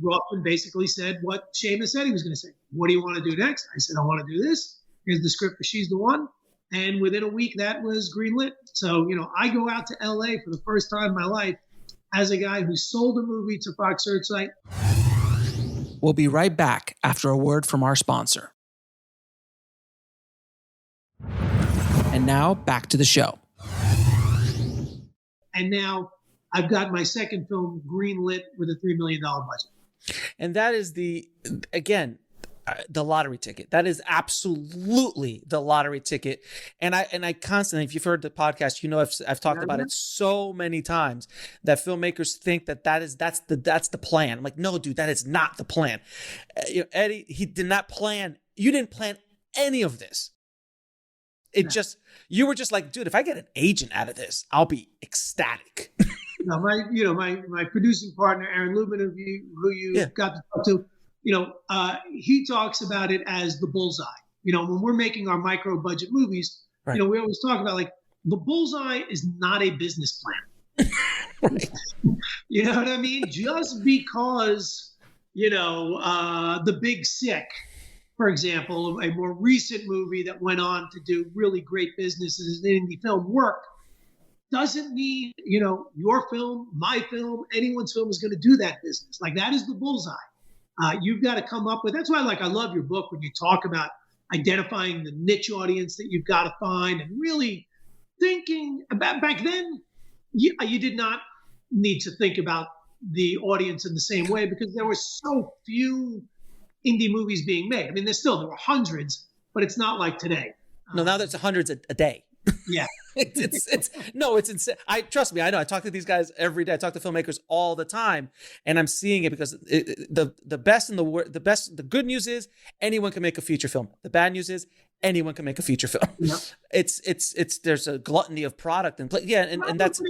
Rothman basically said what Seamus said he was going to say. What do you want to do next? I said, I want to do this. Here's the script for She's the One. And within a week, that was greenlit. So, I go out to LA for the first time in my life as a guy who sold a movie to Fox Searchlight. We'll be right back after a word from our sponsor. And now back to the show. And now I've got my second film greenlit with a $3 million budget. And that is the lottery ticket. That is absolutely the lottery ticket. And I constantly, if you've heard the podcast, I've talked about it so many times that filmmakers think that's the plan. I'm like, no, dude, that is not the plan. Eddie, he did not plan. You didn't plan any of this. You were just like, dude, if I get an agent out of this, I'll be ecstatic. My producing partner, Aaron Lubin, who you got to talk to, he talks about it as the bullseye. When we're making our micro budget movies, right. We always talk about like the bullseye is not a business plan. Right. You know what I mean? Just because, The Big Sick, for example, a more recent movie that went on to do really great business as an indie film work, doesn't mean, your film, my film, anyone's film is going to do that business. Like that is the bullseye. You've got to come up with, that's why I love your book when you talk about identifying the niche audience that you've got to find and really thinking about, back then, you did not need to think about the audience in the same way because there were so few indie movies being made. I mean, there were hundreds, but it's not like today. No, now there's hundreds a day. Yeah. it's insane. Trust me, I know. I talk to these guys every day. I talk to filmmakers all the time, and I'm seeing it because the good news is anyone can make a feature film. The bad news is anyone can make a feature film. Yep. It's there's a gluttony of product and that's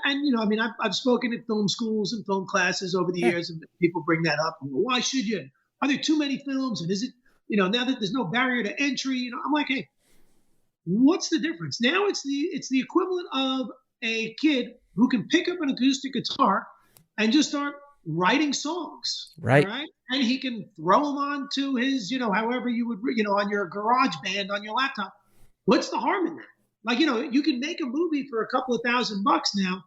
I've spoken at film schools and film classes over the years, and people bring that up. Why should you? Are there too many films? And is it now that there's no barrier to entry? I'm like, hey. What's the difference? Now it's the equivalent of a kid who can pick up an acoustic guitar and just start writing songs, right? And he can throw them onto his, however you would, on your garage band on your laptop. What's the harm in that? Like, you can make a movie for a couple of $1,000 now.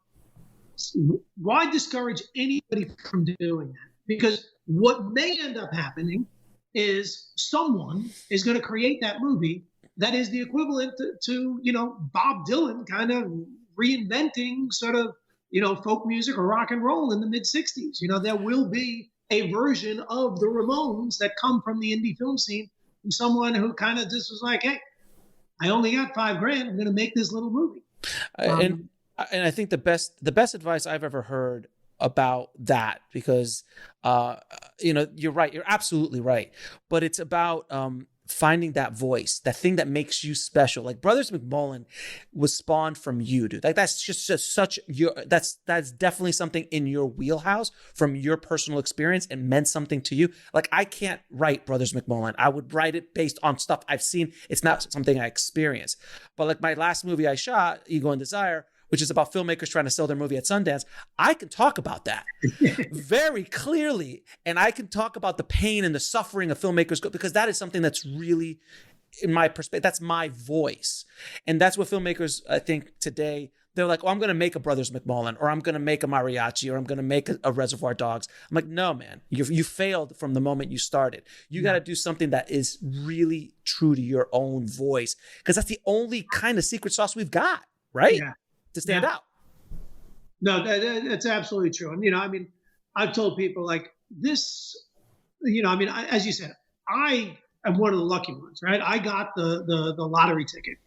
Why discourage anybody from doing that? Because what may end up happening is someone is going to create that movie that is the equivalent to Bob Dylan kind of reinventing sort of, folk music or rock and roll in the mid-'60s. There will be a version of the Ramones that come from the indie film scene from someone who kind of just was like, hey, I only got $5,000. I'm going to make this little movie. And I think the best advice I've ever heard about that, because, you're right. You're absolutely right. But it's about, finding that voice, that thing that makes you special. Like Brothers McMullen was spawned from you, dude. Like that's just that's definitely something in your wheelhouse from your personal experience and meant something to you. Like I can't write Brothers McMullen. I would write it based on stuff I've seen. It's not something I experienced. But like my last movie I shot, Ego and Desire, which is about filmmakers trying to sell their movie at Sundance, I can talk about that very clearly. And I can talk about the pain and the suffering of filmmakers because that is something that's really, in my perspective, that's my voice. And that's what filmmakers, I think today, they're like, oh, I'm going to make a Brothers McMullen, or I'm going to make a Mariachi, or I'm going to make a Reservoir Dogs. I'm like, no, man, you failed from the moment you started. You got to do something that is really true to your own voice, because that's the only kind of secret sauce we've got, right? Yeah. To stand out. No, that's absolutely true. And, I've told people like this, as you said, I am one of the lucky ones, right? I got the lottery ticket,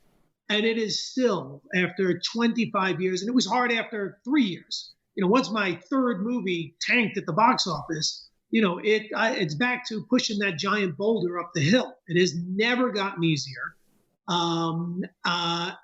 and it is still after 25 years, and it was hard after 3 years. Once my third movie tanked at the box office, it's back to pushing that giant boulder up the hill. It has never gotten easier. And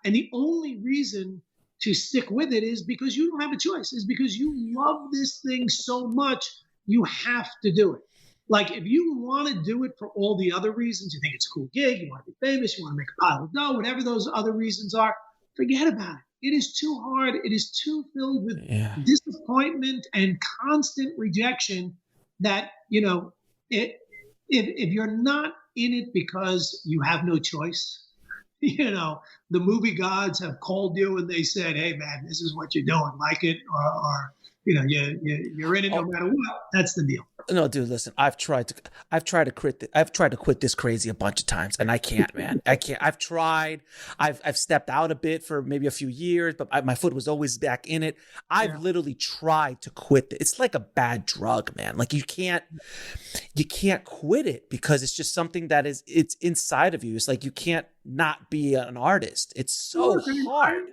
the only reason to stick with it is because you don't have a choice. Is because you love this thing so much, you have to do it. Like if you want to do it for all the other reasons, you think it's a cool gig, you want to be famous, you want to make a pile of dough, whatever those other reasons are, forget about it. it is too hard. It is too filled with Yeah. disappointment and constant rejection that, if you're not in it because you have no choice, the movie gods have called you and they said, hey, man, this is what you're doing. Like it or you're in it no matter what. That's the deal. No, dude, listen. I've tried to quit this crazy a bunch of times, and I can't, man. I can't. I've tried. I've stepped out a bit for maybe a few years, but my foot was always back in it. I've literally tried to quit it. It's like a bad drug, man. Like you can't quit it because it's just something that it's inside of you. It's like you can't not be an artist. It's so hard.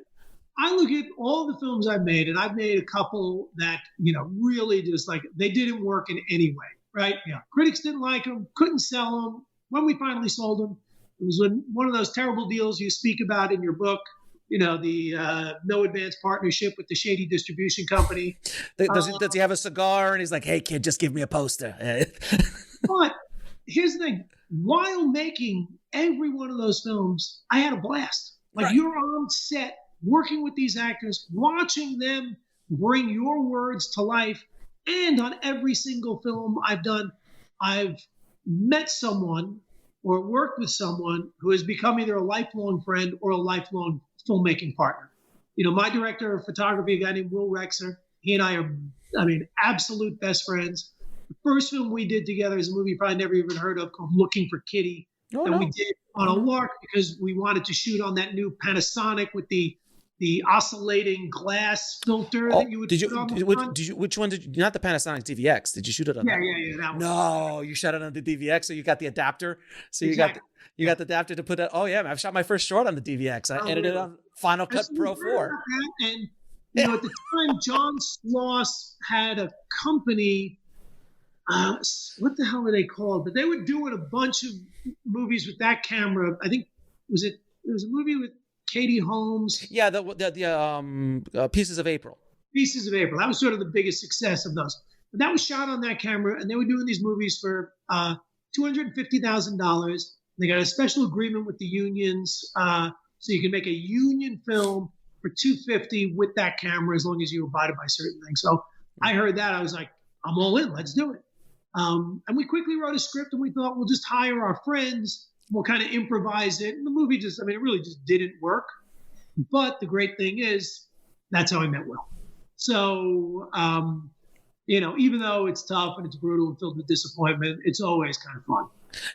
I look at all the films I've made, and I've made a couple that, really just like they didn't work in any way, right? Critics didn't like them, couldn't sell them. When we finally sold them, it was one of those terrible deals you speak about in your book, the no advance partnership with the shady distribution company. Does he have a cigar? And he's like, hey, kid, just give me a poster. But here's the thing. While making every one of those films, I had a blast. Like you're on set, working with these actors, watching them bring your words to life. And on every single film I've done, I've met someone or worked with someone who has become either a lifelong friend or a lifelong filmmaking partner. My director of photography, a guy named Will Rexer, he and I are, absolute best friends. The first film we did together is a movie you probably never even heard of called Looking for Kitty. We did on a lark because we wanted to shoot on that new Panasonic with the oscillating glass filter that you would put on the front. Which one did you, not the Panasonic DVX? Did you shoot it on? Yeah, that one. No, you shot it on the DVX, so you got the adapter. So you got the adapter to put that. Oh yeah, I've shot my first short on the DVX. I edited on Final Cut Pro 4. And at the time, John Sloss had a company. What the hell were they called? But they were doing a bunch of movies with that camera. I think there was a movie with Katie Holmes. Yeah, the Pieces of April. Pieces of April. That was sort of the biggest success of those. But that was shot on that camera, and they were doing these movies for $250,000. They got a special agreement with the unions, so you can make a union film for $250,000 with that camera as long as you abided by certain things. So I heard that. I was like, I'm all in. Let's do it. And we quickly wrote a script, and we thought we'll just hire our friends. We'll kind of improvise it. And the movie it really just didn't work. But the great thing is, that's how I met Will. So, even though it's tough and it's brutal and filled with disappointment, it's always kind of fun.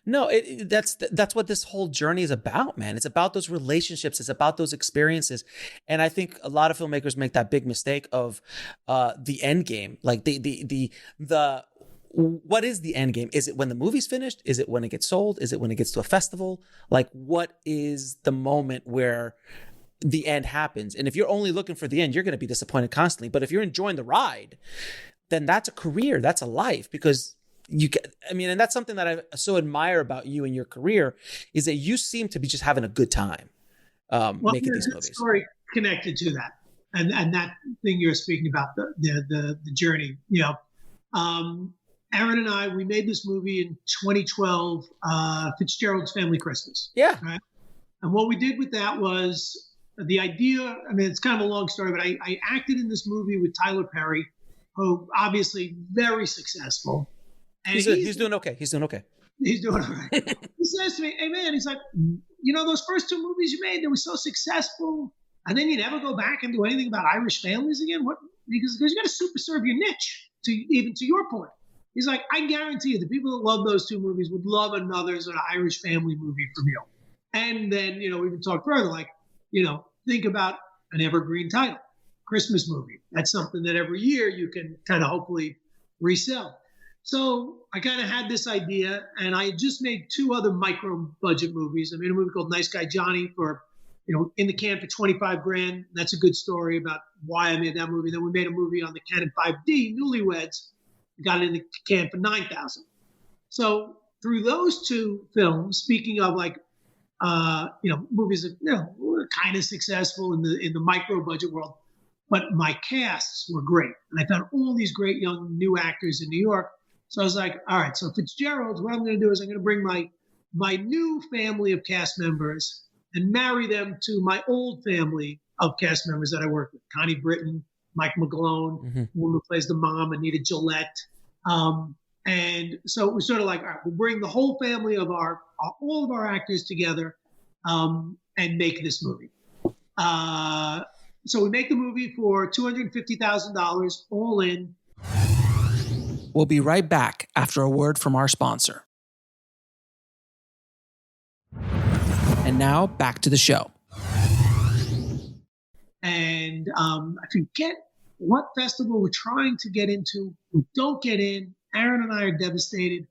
No, that's what this whole journey is about, man. It's about those relationships. It's about those experiences. And I think a lot of filmmakers make that big mistake of the end game. Like what is the end game? Is it when the movie's finished? Is it when it gets sold? Is it when it gets to a festival? Like, what is the moment where the end happens? And if you're only looking for the end, you're going to be disappointed constantly. But if you're enjoying the ride, then that's a career. That's a life, because and that's something that I so admire about you and your career is that you seem to be just having a good time making these movies. Story connected to that, and that thing you're speaking about, the journey. Aaron and I, we made this movie in 2012, Fitzgerald's Family Christmas. Yeah. Right? And what we did with that was the idea. It's kind of a long story, but I acted in this movie with Tyler Perry, who obviously very successful. And he's doing okay. He's doing okay. He's doing all right. He says to me, hey, man, he's like, those first two movies you made, they were so successful. And then you never go back and do anything about Irish families again? What? Because you got to super serve your niche, even to your point. He's like, I guarantee you the people that love those two movies would love another sort of Irish family movie from you. And then, we can talk further, like, think about an evergreen title, Christmas movie. That's something that every year you can kind of hopefully resell. So I kind of had this idea, and I just made two other micro budget movies. I made a movie called Nice Guy Johnny for, in the can for $25,000. That's a good story about why I made that movie. Then we made a movie on the Canon 5D, Newlyweds. Got it in the can for $9,000. So through those two films, speaking of movies that were kind of successful in the micro budget world, but my casts were great, and I found all these great young new actors in New York. So I was like, all right, so Fitzgerald's, what I'm going to do is I'm going to bring my new family of cast members and marry them to my old family of cast members that I worked with. Connie Britton, Mike McGlone, Mm-hmm. woman who plays the mom, Anita Gillette. And so it was sort of like, all right, we'll bring the whole family of all of our actors together and make this movie. So we make the movie for $250,000 all in. We'll be right back after a word from our sponsor. And now back to the show. And I forget what festival we're trying to get into. We don't get in. Aaron and I are devastated.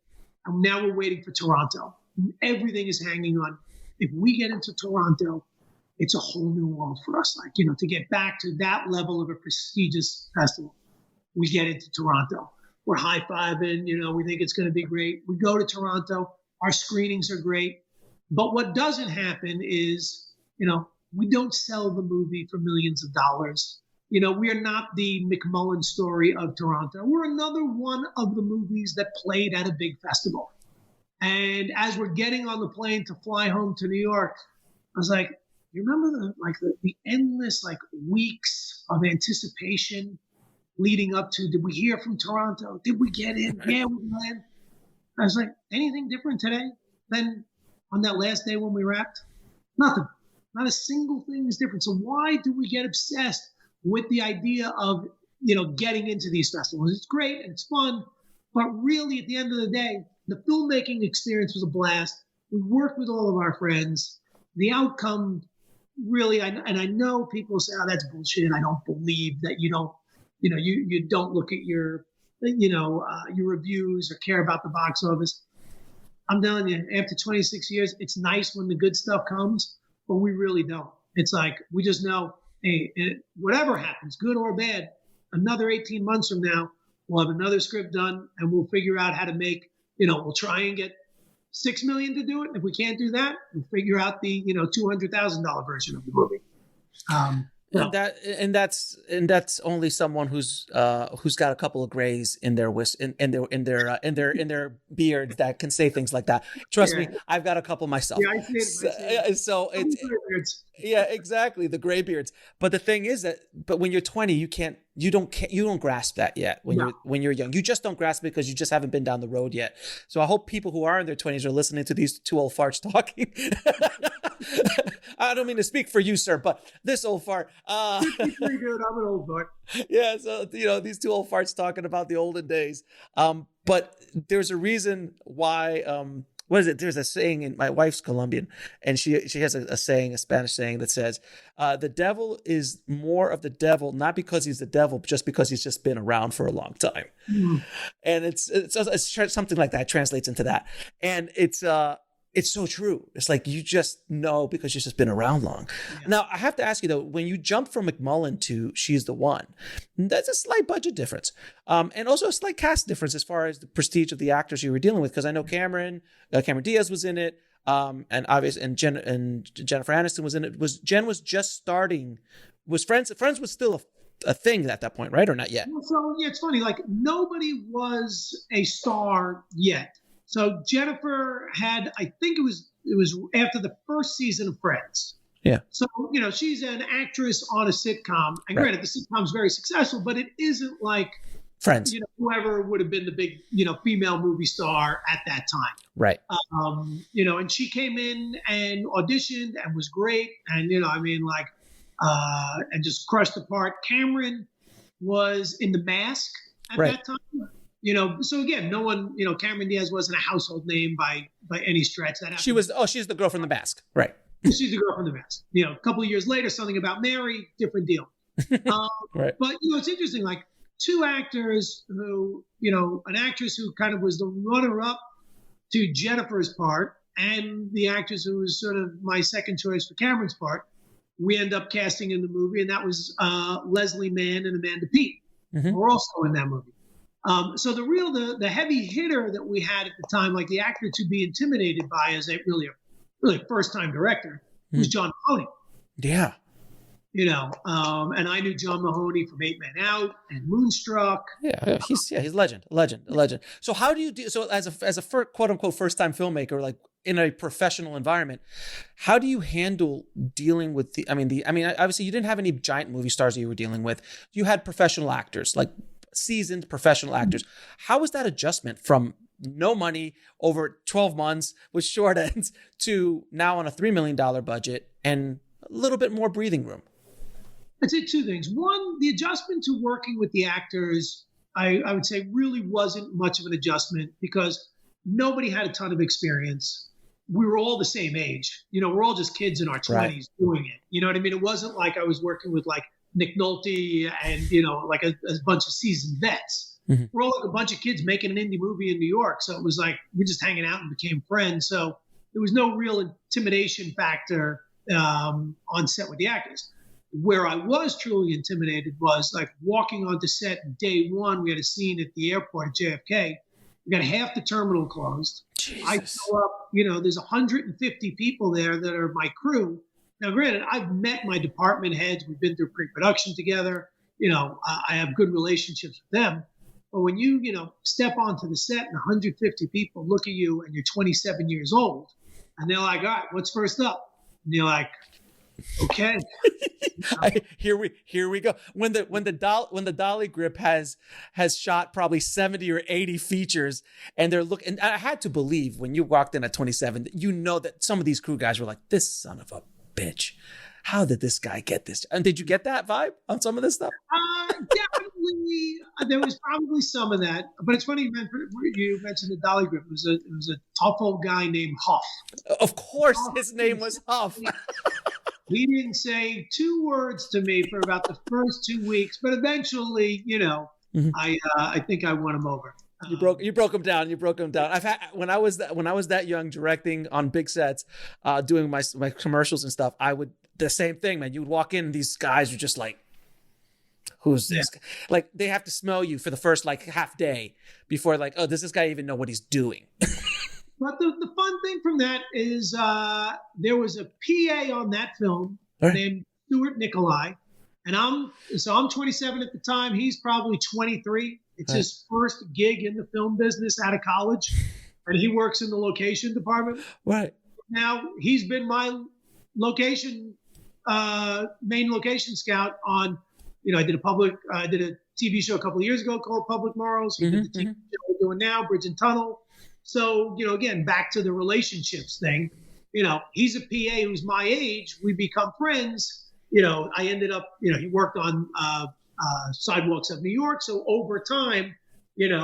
And now we're waiting for Toronto. Everything is hanging on. If we get into Toronto, it's a whole new world for us. Like, to get back to that level of a prestigious festival, we get into Toronto. We're high-fiving, we think it's going to be great. We go to Toronto. Our screenings are great. But what doesn't happen is, we don't sell the movie for millions of dollars. We are not the McMullen story of Toronto. We're another one of the movies that played at a big festival. And as we're getting on the plane to fly home to New York, I was like, you remember the endless weeks of anticipation leading up to, did we hear from Toronto? Did we get in? Yeah, we got in. I was like, anything different today than on that last day when we wrapped? Nothing. Not a single thing is different. So why do we get obsessed with the idea of, getting into these festivals? It's great and it's fun, but really at the end of the day, the filmmaking experience was a blast. We worked with all of our friends. The outcome really, and I know people say, oh, that's bullshit. I don't believe that you don't, you don't look at your reviews or care about the box office. I'm telling you, after 26 years, it's nice when the good stuff comes, but we really don't. It's like, we just know, hey, whatever happens, good or bad, another 18 months from now, we'll have another script done and we'll figure out how to make, we'll try and get $6 million to do it. If we can't do that, we'll figure out the, $200,000 version of the movie. And that's only someone who's got a couple of grays in their in their beards that can say things like that. Trust me, I've got a couple myself. Yeah, I see it. So it's yeah, exactly, the gray beards. But the thing is but when you're 20, you don't grasp that yet. When you're young, you just don't grasp it because you just haven't been down the road yet. So I hope people who are in their 20s are listening to these two old farts talking. I don't mean to speak for you, sir, but this old fart. Dude, I'm an old fart. Yeah, so these two old farts talking about the olden days. But there's a reason why. What is it? There's a saying, and my wife's Colombian, and she has a saying, a Spanish saying that says, "The devil is more of the devil, not because he's the devil, but just because he's just been around for a long time." Mm. And it's something like that translates into that, and it's so true. It's like you just know because you've just been around long. Yeah. Now, I have to ask you, though, when you jump from McMullen to She's the One, that's a slight budget difference. And also a slight cast difference as far as the prestige of the actors you were dealing with. Because I know Cameron Diaz was in it, and obviously, and Jennifer Aniston was in it. Jen was just starting. Was Friends was still a thing at that point, right? Or not yet? So, yeah, it's funny. Like, nobody was a star yet. So Jennifer had, I think it was after the first season of Friends. Yeah. So, she's an actress on a sitcom. And granted, the sitcom's very successful, but it isn't like Friends. Whoever would have been the big, female movie star at that time. Right. And she came in and auditioned and was great. And, and just crushed the part. Cameron was in The Mask at that time. So again, no one, Cameron Diaz wasn't a household name by any stretch. She's the girl from The Mask. Right. She's the girl from The Mask. A couple of years later, Something About Mary, different deal. Right. But, it's interesting, like two actors who, an actress who kind of was the runner-up to Jennifer's part and the actress who was sort of my second choice for Cameron's part, we end up casting in the movie, and that was Leslie Mann and Amanda Peet. Mm-hmm. Were also in that movie. So the heavy hitter that we had at the time, like the actor to be intimidated by as a really first time director, was John Mahoney. Yeah. And I knew John Mahoney from Eight Men Out and Moonstruck. Yeah, he's a legend. So how do you do? So as a quote unquote first time filmmaker, like in a professional environment, how do you handle dealing with obviously you didn't have any giant movie stars that you were dealing with. You had professional actors, like seasoned professional actors. How was that adjustment from no money over 12 months with short ends to now on a $3 million budget and a little bit more breathing room? I'd say two things. One, the adjustment to working with the actors, I would say really wasn't much of an adjustment because nobody had a ton of experience. We were all the same age. We're all just kids in our 20s doing it. You know what I mean? It wasn't like I was working with like Nick Nolte and, like a bunch of seasoned vets. Mm-hmm. We're all like a bunch of kids making an indie movie in New York. So it was like we're just hanging out and became friends. So there was no real intimidation factor on set with the actors. Where I was truly intimidated was like walking onto set day one. We had a scene at the airport at JFK. We got half the terminal closed. Jesus. I show up, there's 150 people there that are my crew. Now, granted, I've met my department heads. We've been through pre-production together. I have good relationships with them. But when you, step onto the set and 150 people look at you and you're 27 years old and they're like, all right, what's first up? And you're like, okay. Here we go. When the dolly grip has shot probably 70 or 80 features, and they're looking. And I had to believe when you walked in at 27, that some of these crew guys were like, "This son of a bitch, how did this guy get this?" And did you get that vibe on some of this stuff? Definitely, there was probably some of that. But it's funny you mentioned the dolly grip. It was a tough old guy named Huff. Of course, his name was Huff. He didn't say two words to me for about the first 2 weeks, but eventually, mm-hmm. I think I won him over. You broke him down. I've had when I was that young, directing on big sets, doing my commercials and stuff. The same thing, man. You would walk in, and these guys are just like, "Who's this?" Yeah. Like they have to smell you for the first like half day before like, "Oh, does this guy even know what he's doing?" But the fun thing from that is there was a PA on that film named Stuart Nicolai, and I'm 27 at the time. He's probably 23. It's his first gig in the film business out of college, and he works in the location department. Right now, he's been my main location scout on. I did a TV show a couple of years ago called Public Morals. He did the TV show we're doing now, Bridge and Tunnel. So, again, back to the relationships thing, he's a PA who's my age. We become friends. I ended up, he worked on Sidewalks of New York. So over time,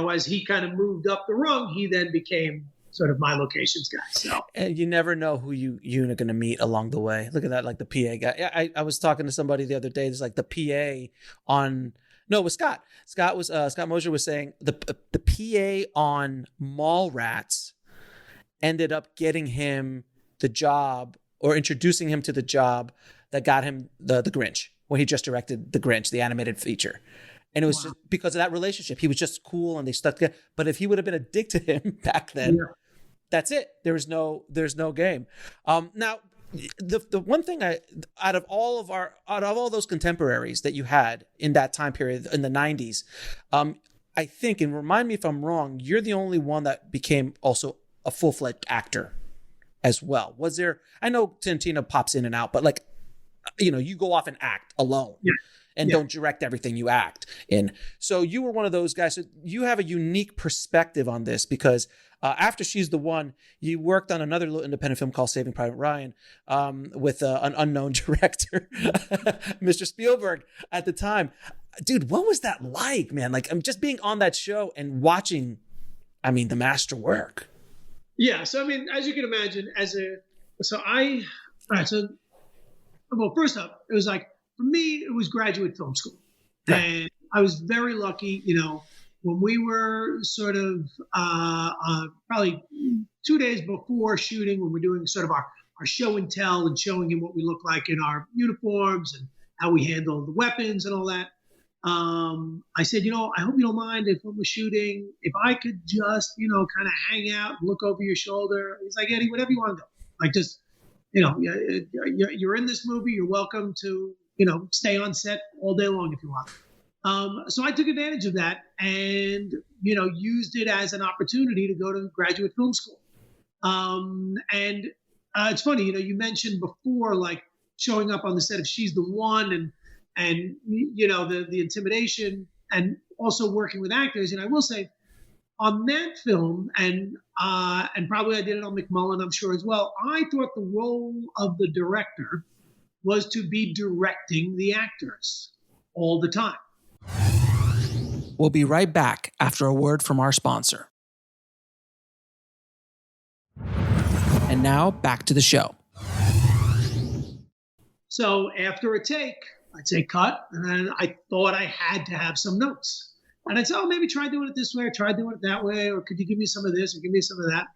as he kind of moved up the rung, he then became sort of my locations guy. So, and you never know who you're going to meet along the way. Look at that, like the PA guy. I was talking to somebody the other day. There's like the PA on... No, it was Scott. Scott Mosier was saying the PA on Mallrats ended up getting him the job or introducing him to the job that got him the Grinch, where he just directed The Grinch, the animated feature. And it was just because of that relationship. He was just cool and they stuck together. But if he would have been a dick to him back then, that's it. There's no game. Now, the one thing out of all those contemporaries that you had in that time period in the 90s, I think, and remind me if I'm wrong, you're the only one that became also a full-fledged actor as well. Was there? I know Tarantino pops in and out, but like, you go off and act alone. Yeah. And don't direct everything you act in. So you were one of those guys. So you have a unique perspective on this because after She's the One, you worked on another little independent film called Saving Private Ryan with an unknown director, Mr. Spielberg at the time. Dude, what was that like, man? Like, I'm just being on that show and watching, the master work. Yeah. So, as you can imagine, first up, it was like, for me, it was graduate film school. Right. And I was very lucky, when we were sort of probably 2 days before shooting, when we're doing sort of our show and tell and showing him what we look like in our uniforms and how we handle the weapons and all that. I said, I hope you don't mind if when we're shooting, if I could just, kind of hang out and look over your shoulder. He's like, Eddie, whatever you want to do. Like just, you're in this movie. You're welcome to stay on set all day long if you want. So I took advantage of that and, used it as an opportunity to go to graduate film school. And it's funny, you mentioned before, like showing up on the set of She's the One and the intimidation and also working with actors. And I will say on that film, and probably I did it on McMullen, I'm sure as well, I thought the role of the director was to be directing the actors all the time. We'll be right back after a word from our sponsor. And now back to the show. So after a take, I'd say cut, and then I thought I had to have some notes. And I'd say, maybe try doing it this way, or try doing it that way, or could you give me some of this, or give me some of that?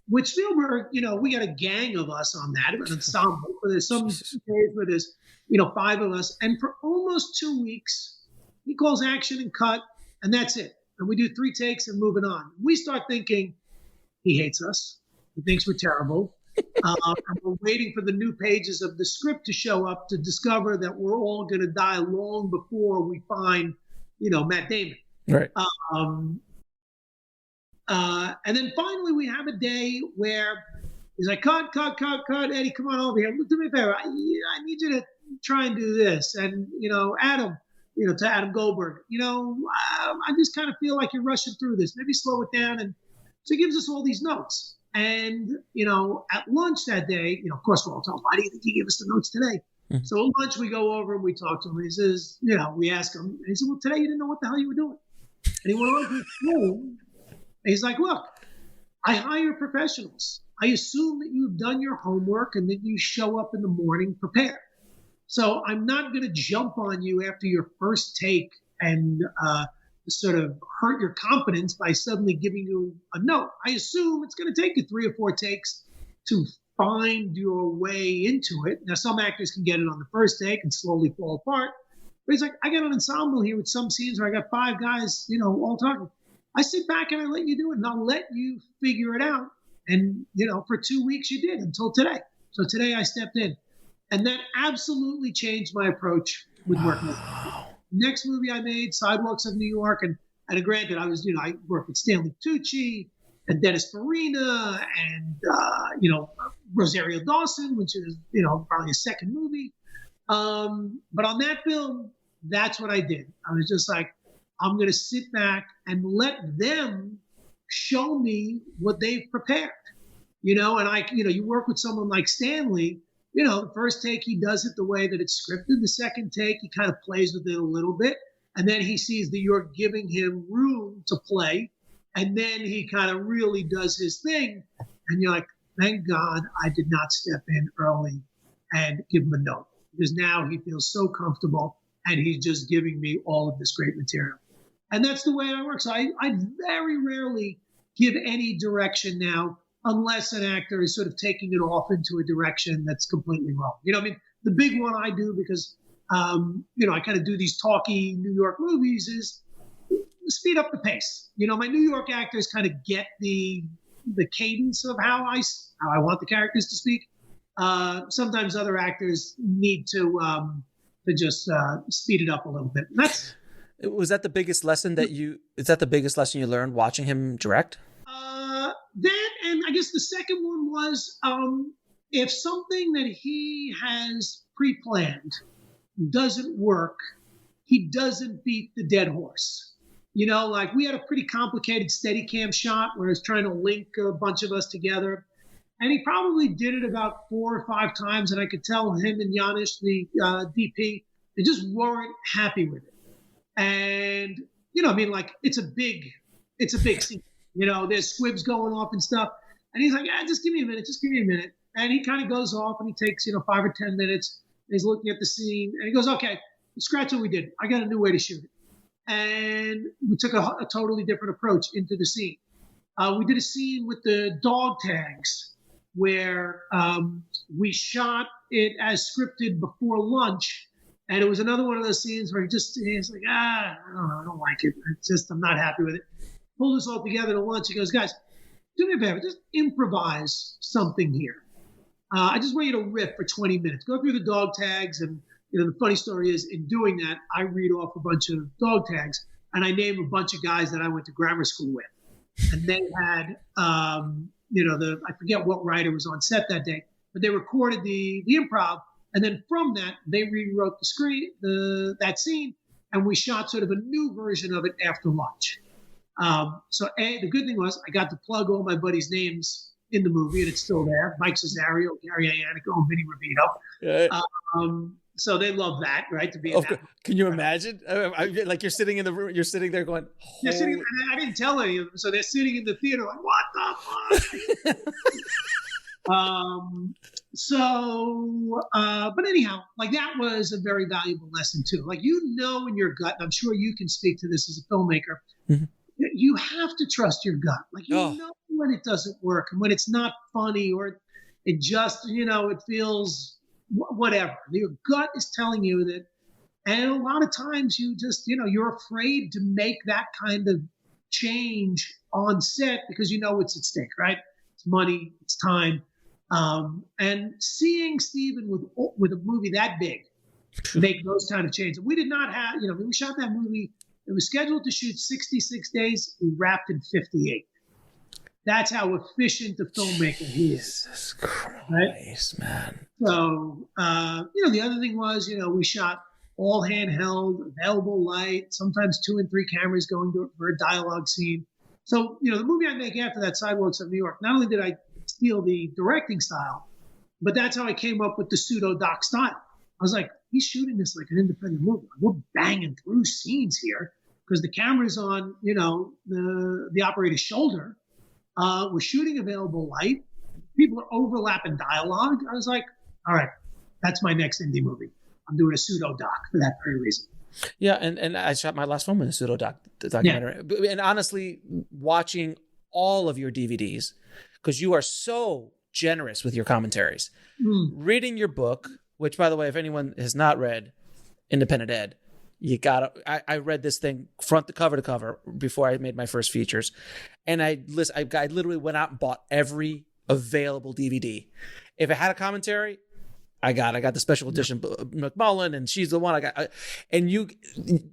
With Spielberg, we got a gang of us on that, an ensemble. Where there's some days where there's, 5 of us. And for almost 2 weeks, he calls action and cut, and that's it. And we do 3 takes and moving on. We start thinking, he hates us. He thinks we're terrible. And we're waiting for the new pages of the script to show up to discover that we're all going to die long before we find, Matt Damon. Right. And then finally we have a day where he's like, cut, Eddie, come on over here. Do me a favor. I need you to try and do this. And, Adam, to Adam Goldberg, I just kind of feel like you're rushing through this. Maybe slow it down. And so he gives us all these notes. And, at lunch that day, of course, we're all talking, why do you think he gave us the notes today? Mm-hmm. So at lunch, we go over and we talk to him. And he says, we ask him. And he said, well, today you didn't know what the hell you were doing. And he went on to explain. He's like, look, I hire professionals. I assume that you've done your homework and that you show up in the morning prepared. So I'm not going to jump on you after your first take and sort of hurt your confidence by suddenly giving you a note. I assume it's going to take you 3 or 4 takes to find your way into it. Now, some actors can get it on the first take and slowly fall apart. But he's like, I got an ensemble here with some scenes where I got 5 guys, all talking. I sit back and I let you do it, and I'll let you figure it out. And, for 2 weeks you did until today. So today I stepped in. And that absolutely changed my approach with working with people. Next movie I made, Sidewalks of New York, and granted, I was, I worked with Stanley Tucci and Dennis Farina and, Rosario Dawson, which is, probably a second movie. But on that film, that's what I did. I was just like, I'm going to sit back and let them show me what they've prepared, and you work with someone like Stanley, the first take, he does it the way that it's scripted. The second take, he kind of plays with it a little bit. And then he sees that you're giving him room to play. And then he kind of really does his thing. And you're like, thank God I did not step in early and give him a note. Because now he feels so comfortable and he's just giving me all of this great material. And that's the way I work. So I very rarely give any direction now, unless an actor is sort of taking it off into a direction that's completely wrong. The big one I do because, I kind of do these talky New York movies is speed up the pace. My New York actors kind of get the cadence of how I want the characters to speak. Sometimes other actors need to just speed it up a little bit. Was that the biggest lesson you learned watching him direct? That, and I guess the second one was if something that he has pre-planned doesn't work, he doesn't beat the dead horse. Like we had a pretty complicated Steadicam shot where I was trying to link a bunch of us together. And he probably did it about 4 or 5 times. And I could tell him and Janusz, the DP, they just weren't happy with it. And, it's a big scene. There's squibs going off and stuff. And he's like, just give me a minute. And he kind of goes off and he takes, 5 or 10 minutes. And he's looking at the scene and he goes, okay, scratch what we did. I got a new way to shoot it. And we took a totally different approach into the scene. We did a scene with the dog tags where we shot it as scripted before lunch. And it was another one of those scenes where he's like, I don't like it. I'm not happy with it. Pulled us all together to lunch. He goes, guys, do me a favor, just improvise something here. I just want you to riff for 20 minutes. Go through the dog tags. And, the funny story is, in doing that, I read off a bunch of dog tags, and I name a bunch of guys that I went to grammar school with. And they had, I forget what writer was on set that day, but they recorded the improv. And then from that, they rewrote that scene, and we shot sort of a new version of it after lunch. The good thing was I got to plug all my buddies' names in the movie, and it's still there. Mike Cesario, Gary Iannico, and Vinny Rubino. So they love that, right? To be in that. Can you imagine? Like you're sitting in the room, you're sitting there going, I didn't tell any of them. So they're sitting in the theater like, what the fuck? But anyhow, like that was a very valuable lesson too. Like, in your gut, and I'm sure you can speak to this as a filmmaker, mm-hmm. You have to trust your gut. Like, know when it doesn't work and when it's not funny, or it just, it feels whatever. Your gut is telling you that. And a lot of times you just, you're afraid to make that kind of change on set because what's at stake, right? It's money, it's time. And seeing Steven with a movie that big make those kind of changes. We did not have, when we shot that movie, it was scheduled to shoot 66 days. We wrapped in 58. That's how efficient a filmmaker he is. Jesus Christ, right? Man. So, the other thing was, we shot all handheld, available light, sometimes 2 and 3 cameras going for a dialogue scene. So, the movie I make after that, Sidewalks of New York, not only did I steal the directing style, but that's how I came up with the pseudo-doc style. I was like, he's shooting this like an independent movie. We're banging through scenes here because the camera's on, the operator's shoulder. We're shooting available light. People are overlapping dialogue. I was like, all right, that's my next indie movie. I'm doing a pseudo-doc for that very reason. Yeah, and I shot my last film in a documentary. Yeah. And honestly, watching all of your DVDs, because you are so generous with your commentaries, reading your book, which, by the way, if anyone has not read Independent Ed, you gotta. I read this thing front to cover before I made my first features, and I literally went out and bought every available DVD. If it had a commentary, I got the special edition McMullen, and she's the one I got. And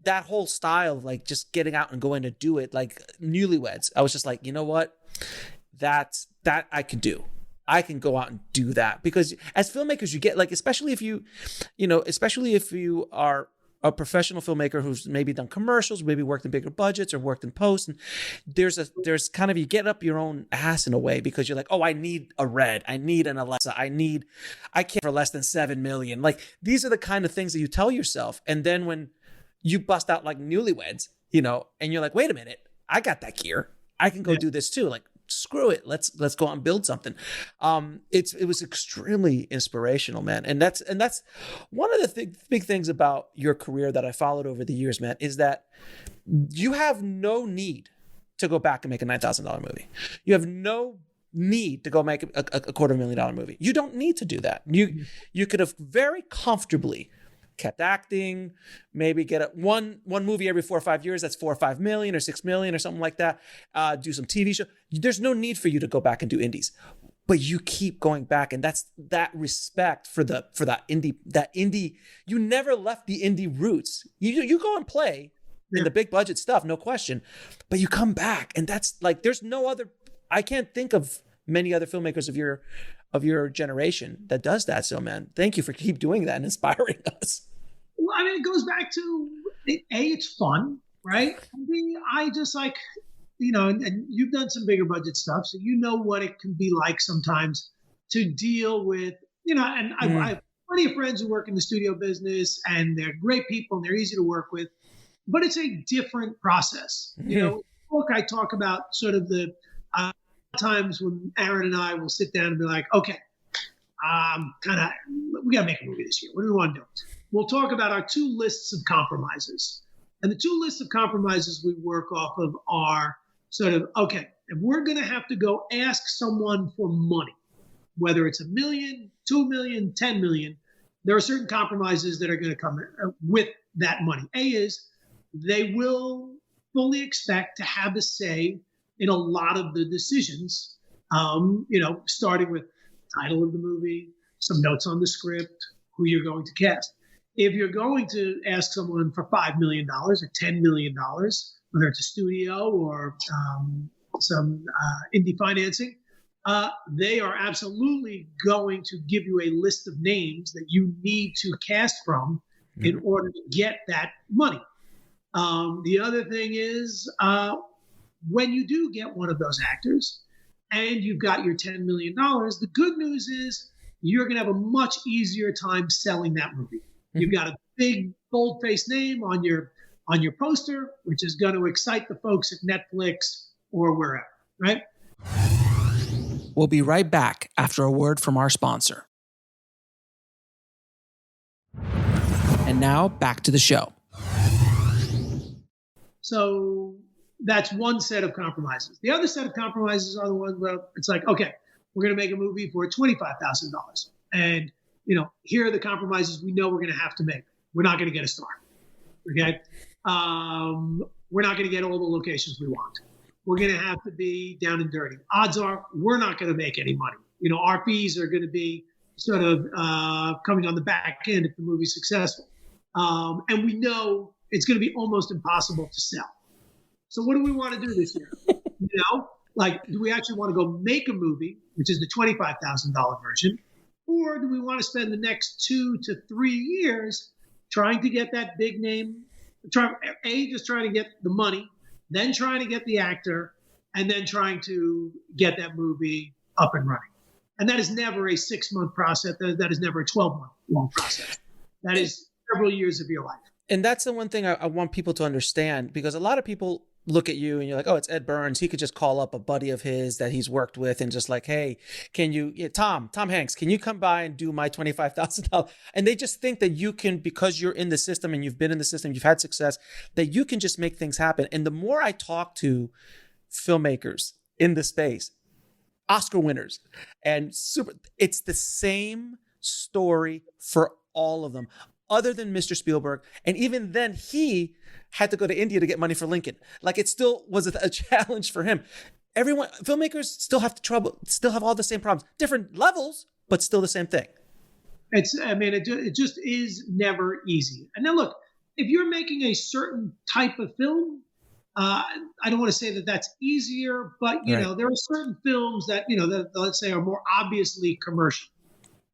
that whole style of like just getting out and going to do it, like Newlyweds. I was just like, you know what, that I can do. I can go out and do that, because as filmmakers, you get like, especially if you are a professional filmmaker who's maybe done commercials, maybe worked in bigger budgets or worked in post, and there's kind of, you get up your own ass in a way, because you're like, oh, I need a Red, I need an Alexa, I can't for less than 7 million. Like, these are the kind of things that you tell yourself. And then when you bust out like Newlyweds, and you're like, wait a minute, I got that gear, I can go do this too. Like, screw it, let's go out and build something. It was extremely inspirational, man. And that's one of the big things about your career that I followed over the years, man, is that you have no need to go back and make a $9,000 movie. You have no need to go make a $250,000 movie. You don't need to do that. You could have very comfortably kept acting, maybe get one movie every 4 or 5 years. That's 4 or 5 million or 6 million or something like that. Do some TV show. There's no need for you to go back and do indies, but you keep going back, and that's that respect for that indie. You never left the indie roots. You go and play in the big budget stuff, no question, but you come back, and that's like, there's no other. I can't think of many other filmmakers of your generation that does that. So, man, thank you for keep doing that and inspiring us. Well, I mean, it goes back to it's fun, right? I just like, and you've done some bigger budget stuff, so what it can be like sometimes to deal with, and I have plenty of friends who work in the studio business, and they're great people and they're easy to work with, but it's a different process. In the book, I talk about sort of the times when Aaron and I will sit down and be like, okay, we got to make a movie this year. What do we want to do? We'll talk about our 2 lists of compromises. And the 2 lists of compromises we work off of are sort of, okay, if we're going to have to go ask someone for money, whether it's $1 million, 2 million, 10 million, there are certain compromises that are going to come with that money. A is they will fully expect to have a say in a lot of the decisions, starting with title of the movie, some notes on the script, who you're going to cast. If you're going to ask someone for $5 million or $10 million, whether it's a studio or some indie financing, they are absolutely going to give you a list of names that you need to cast from in order to get that money. The other thing is, when you do get one of those actors and you've got your $10 million, the good news is you're going to have a much easier time selling that movie. You've got a big, bold-faced name on your poster, which is going to excite the folks at Netflix or wherever, right? We'll be right back after a word from our sponsor. And now back to the show. So that's one set of compromises. The other set of compromises are the ones where it's like, okay, we're going to make a movie for $25,000. And, here are the compromises we know we're going to have to make. We're not going to get a star. Okay. We're not going to get all the locations we want. We're going to have to be down and dirty. Odds are we're not going to make any money. Our fees are going to be sort of coming on the back end if the movie's successful. And we know it's going to be almost impossible to sell. So what do we want to do this year? Do we actually want to go make a movie, which is the $25,000 version? Or do we want to spend the next 2 to 3 years trying to get that big name, just trying to get the money, then trying to get the actor, and then trying to get that movie up and running? And that is never a 6-month process. That is never a 12-month long process. That is several years of your life. And that's the one thing I want people to understand, because a lot of people look at you and you're like, oh, it's Ed Burns. He could just call up a buddy of his that he's worked with and just like, hey, can you, Tom Hanks, can you come by and do my $25,000? And they just think that you can, because you're in the system and you've been in the system, you've had success, that you can just make things happen. And the more I talk to filmmakers in the space, Oscar winners, and it's the same story for all of them, other than Mr. Spielberg. And even then, he had to go to India to get money for Lincoln. Like, it still was a challenge for him. Filmmakers still have all the same problems, different levels, but still the same thing. It just is never easy. And now look, if you're making a certain type of film, I don't want to say that that's easier, but there are certain films that that, let's say, are more obviously commercial.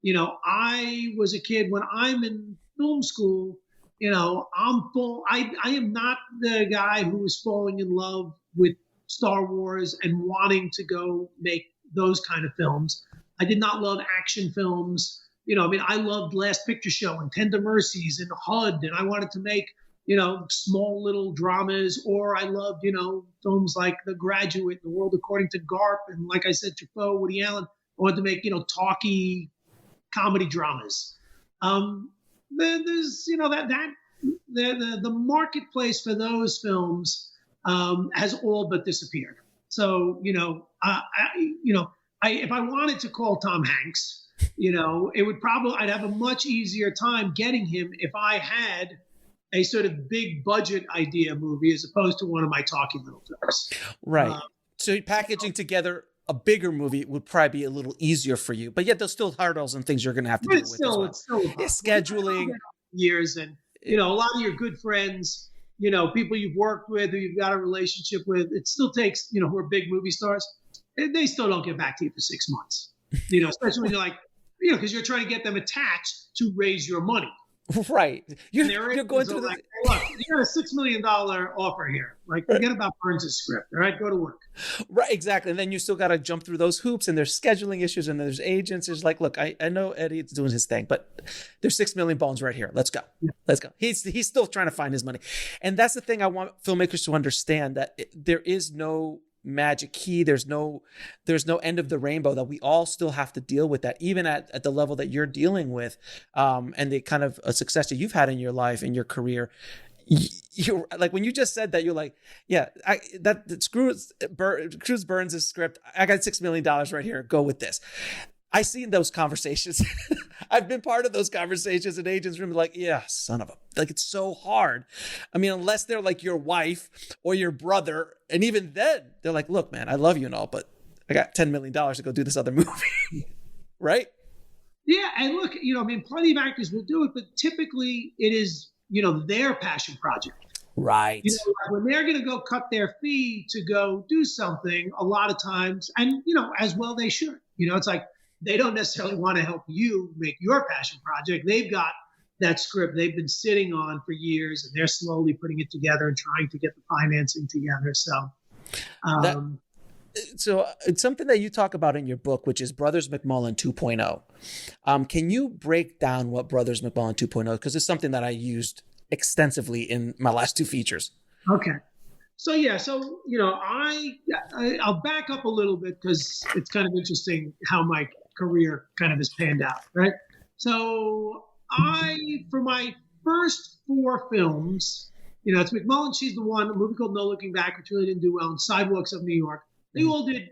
I was a kid when I'm in film school. I am not the guy who is falling in love with Star Wars and wanting to go make those kind of films. I did not love action films. I loved Last Picture Show and Tender Mercies and HUD, and I wanted to make small little dramas, or I loved, films like The Graduate, The World According to Garp, and like I said, Truffaut, Woody Allen. I wanted to make, talky comedy dramas. There's, the marketplace for those films has all but disappeared. So, if I wanted to call Tom Hanks, it would I'd have a much easier time getting him if I had a sort of big budget idea movie as opposed to one of my talky little films. Right. So packaging together a bigger movie would probably be a little easier for you, but yet there's still hurdles and things you're going to have to deal with. It's still scheduling years, and a lot of your good friends, people you've worked with, who you've got a relationship with, it still takes, who are big movie stars, they still don't get back to you for 6 months. Especially when you're like, because you're trying to get them attached to raise your money. Right. You're going through like, hey, look, you got a $6 million offer here. Like, forget about Burns' script. All right, go to work. Right, exactly. And then you still got to jump through those hoops, and there's scheduling issues, and there's agents. There's like, look, I know Eddie's doing his thing, but there's 6 million bones right here. Let's go. Yeah. Let's go. He's still trying to find his money. And that's the thing I want filmmakers to understand, that there is no magic key. There's no end of the rainbow, that we all still have to deal with that, even at the level that you're dealing with, and the kind of a success that you've had in your life, in your career. You're like, when you just said that, you're like, yeah, screws Burns' script. I got $6 million right here. Go with this. I seen those conversations. I've been part of those conversations in agents' room. Like, yeah, son of a, like, it's so hard. I mean, unless they're like your wife or your brother. And even then they're like, look, man, I love you and all, but I got $10 million to go do this other movie. Right? Yeah, and look, I mean, plenty of actors will do it, but typically it is, their passion project. Right. Like when they're going to go cut their fee to go do something, a lot of times, and as well they should. It's like they don't necessarily want to help you make your passion project. They've got that script they've been sitting on for years, and they're slowly putting it together and trying to get the financing together. So it's something that you talk about in your book, which is Brothers McMullen 2.0. Can you break down what Brothers McMullen 2.0? Because it's something that I used extensively in my last two features. Okay. So I'll back up a little bit because it's kind of interesting how my career kind of has panned out, right? So for my first 4 films, it's McMullen, She's the One, a movie called No Looking Back, which really didn't do well, and Sidewalks of New York. They all did,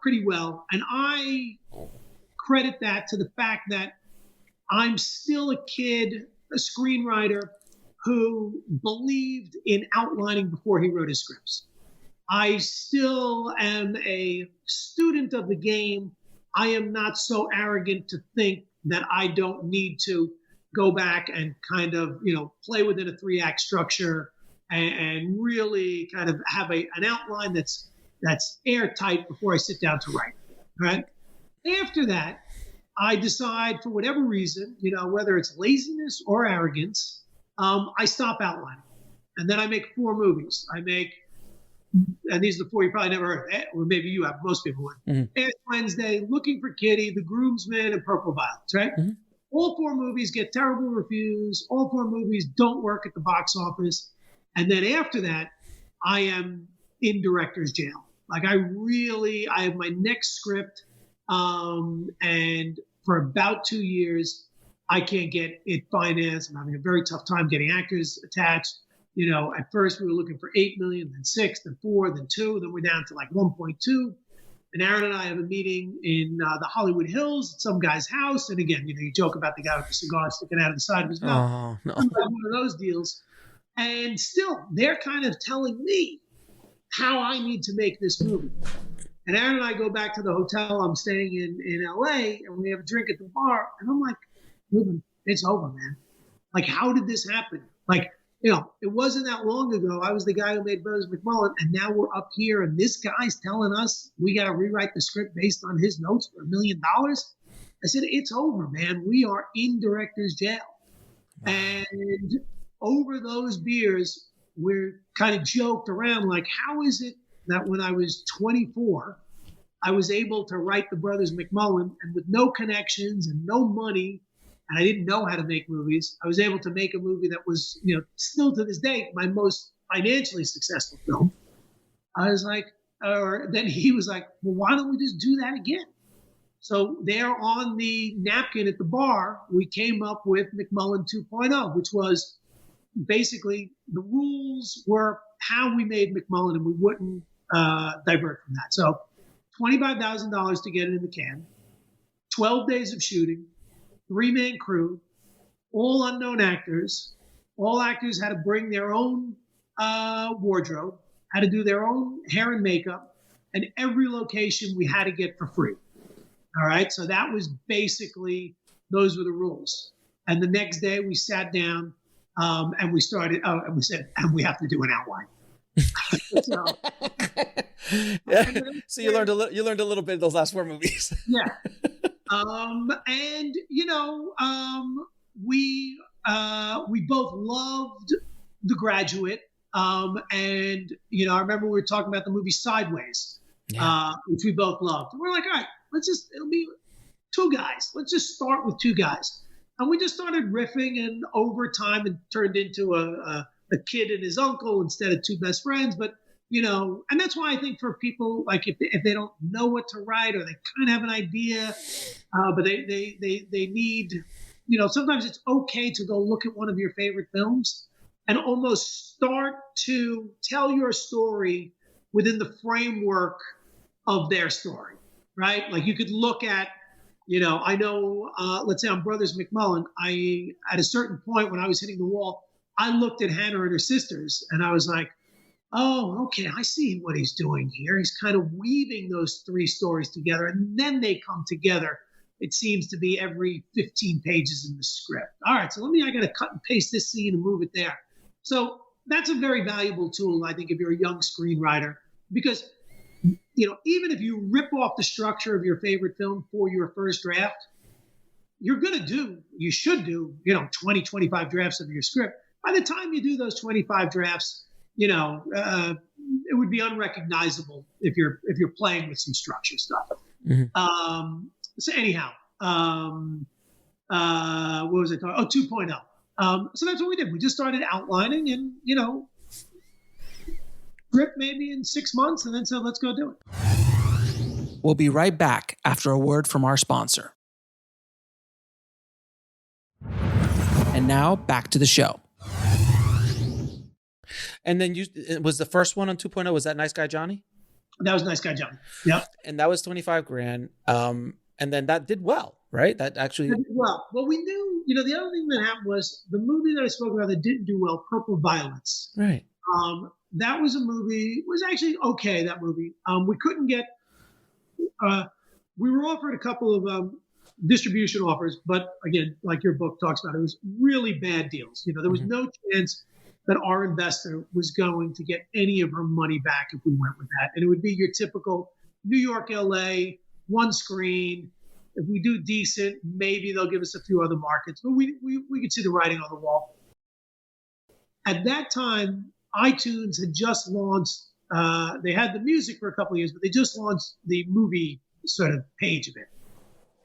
pretty well. And I credit that to the fact that I'm still a kid, a screenwriter who believed in outlining before he wrote his scripts. I still am a student of the game. I am not so arrogant to think that I don't need to go back and kind of, play within a 3-act structure and really kind of have an outline that's airtight before I sit down to write, right? After that, I decide for whatever reason, whether it's laziness or arrogance, I stop outlining. And then I make 4 movies. And these are the 4 you probably never heard, or maybe you have, most people would. Mm-hmm. Ash Wednesday, Looking for Kitty, The Groomsman, and Purple Violets, right? Mm-hmm. All 4 movies get terrible reviews. All 4 movies don't work at the box office. And then after that, I am in director's jail. Like I have my next script, and for about 2 years, I can't get it financed. I'm having a very tough time getting actors attached. At first we were looking for 8 million, then 6, then 4, then 2, then we're down to like 1.2. And Aaron and I have a meeting in the Hollywood Hills at some guy's house. And again, you joke about the guy with the cigar sticking out of the side of his mouth. Oh, no. Like one of those deals. And still, they're kind of telling me how I need to make this movie. And Aaron and I go back to the hotel I'm staying in LA, and we have a drink at the bar. And I'm like, Ruben, it's over, man. Like, how did this happen? Like, it wasn't that long ago. I was the guy who made Brothers McMullen, and now we're up here, and this guy's telling us we got to rewrite the script based on his notes for $1 million. I said, it's over, man. We are in director's jail. Wow. And over those beers, we're kind of joked around like, how is it that when I was 24, I was able to write the Brothers McMullen, and with no connections and no money, and I didn't know how to make movies, I was able to make a movie that was, still to this day, my most financially successful film. I was like, then he was like, well, why don't we just do that again? So there on the napkin at the bar, we came up with McMullen 2.0, which was basically the rules were how we made McMullen, and we wouldn't divert from that. So $25,000 to get it in the can, 12 days of shooting, 3-man crew, all unknown actors. All actors had to bring their own wardrobe, had to do their own hair and makeup, and every location we had to get for free. All right. So that was basically, those were the rules. And the next day we sat down and we started, and we said, and we have to do an outline. So you learned a little bit of those last 4 movies. Yeah. We both loved The Graduate. I remember we were talking about the movie Sideways, which we both loved. We're like, all right, it'll be 2 guys. Let's just start with 2 guys. And we just started riffing, and over time it turned into a kid and his uncle instead of 2 best friends. But, and that's why I think for people, like if they don't know what to write, or they kind of have an idea, but they need, sometimes it's okay to go look at one of your favorite films and almost start to tell your story within the framework of their story, right? Like you could look at, I know, let's say on Brothers McMullen, at a certain point when I was hitting the wall, I looked at Hannah and her sisters, and I was like, oh, okay, I see what he's doing here. He's kind of weaving those 3 stories together, and then they come together it seems to be every 15 pages in the script. All right, so I got to cut and paste this scene and move it there. So that's a very valuable tool, I think, if you're a young screenwriter, because, even if you rip off the structure of your favorite film for your first draft, you should do, 20, 25 drafts of your script. By the time you do those 25 drafts, it would be unrecognizable if you're playing with some structure stuff. Mm-hmm. So anyhow, what was I talking? 2.0. So that's what we did. We just started outlining and, script maybe in 6 months, and then said, let's go do it. We'll be right back after a word from our sponsor. And now back to the show. And then was the first one on 2.0, was that Nice Guy Johnny? That was Nice Guy Johnny. Yeah. And that was $25,000. And then that did well, right? That actually did well. Well, we knew, the other thing that happened was the movie that I spoke about that didn't do well, Purple Violets. Right. That was a movie, it was actually okay, that movie. We couldn't get, we were offered a couple of distribution offers, but again, like your book talks about, it was really bad deals. There was no chance that our investor was going to get any of her money back if we went with that. And it would be your typical New York, LA, one screen. If we do decent, maybe they'll give us a few other markets, but we could see the writing on the wall. At that time, iTunes had just launched, they had the music for a couple of years, but they just launched the movie sort of page of it.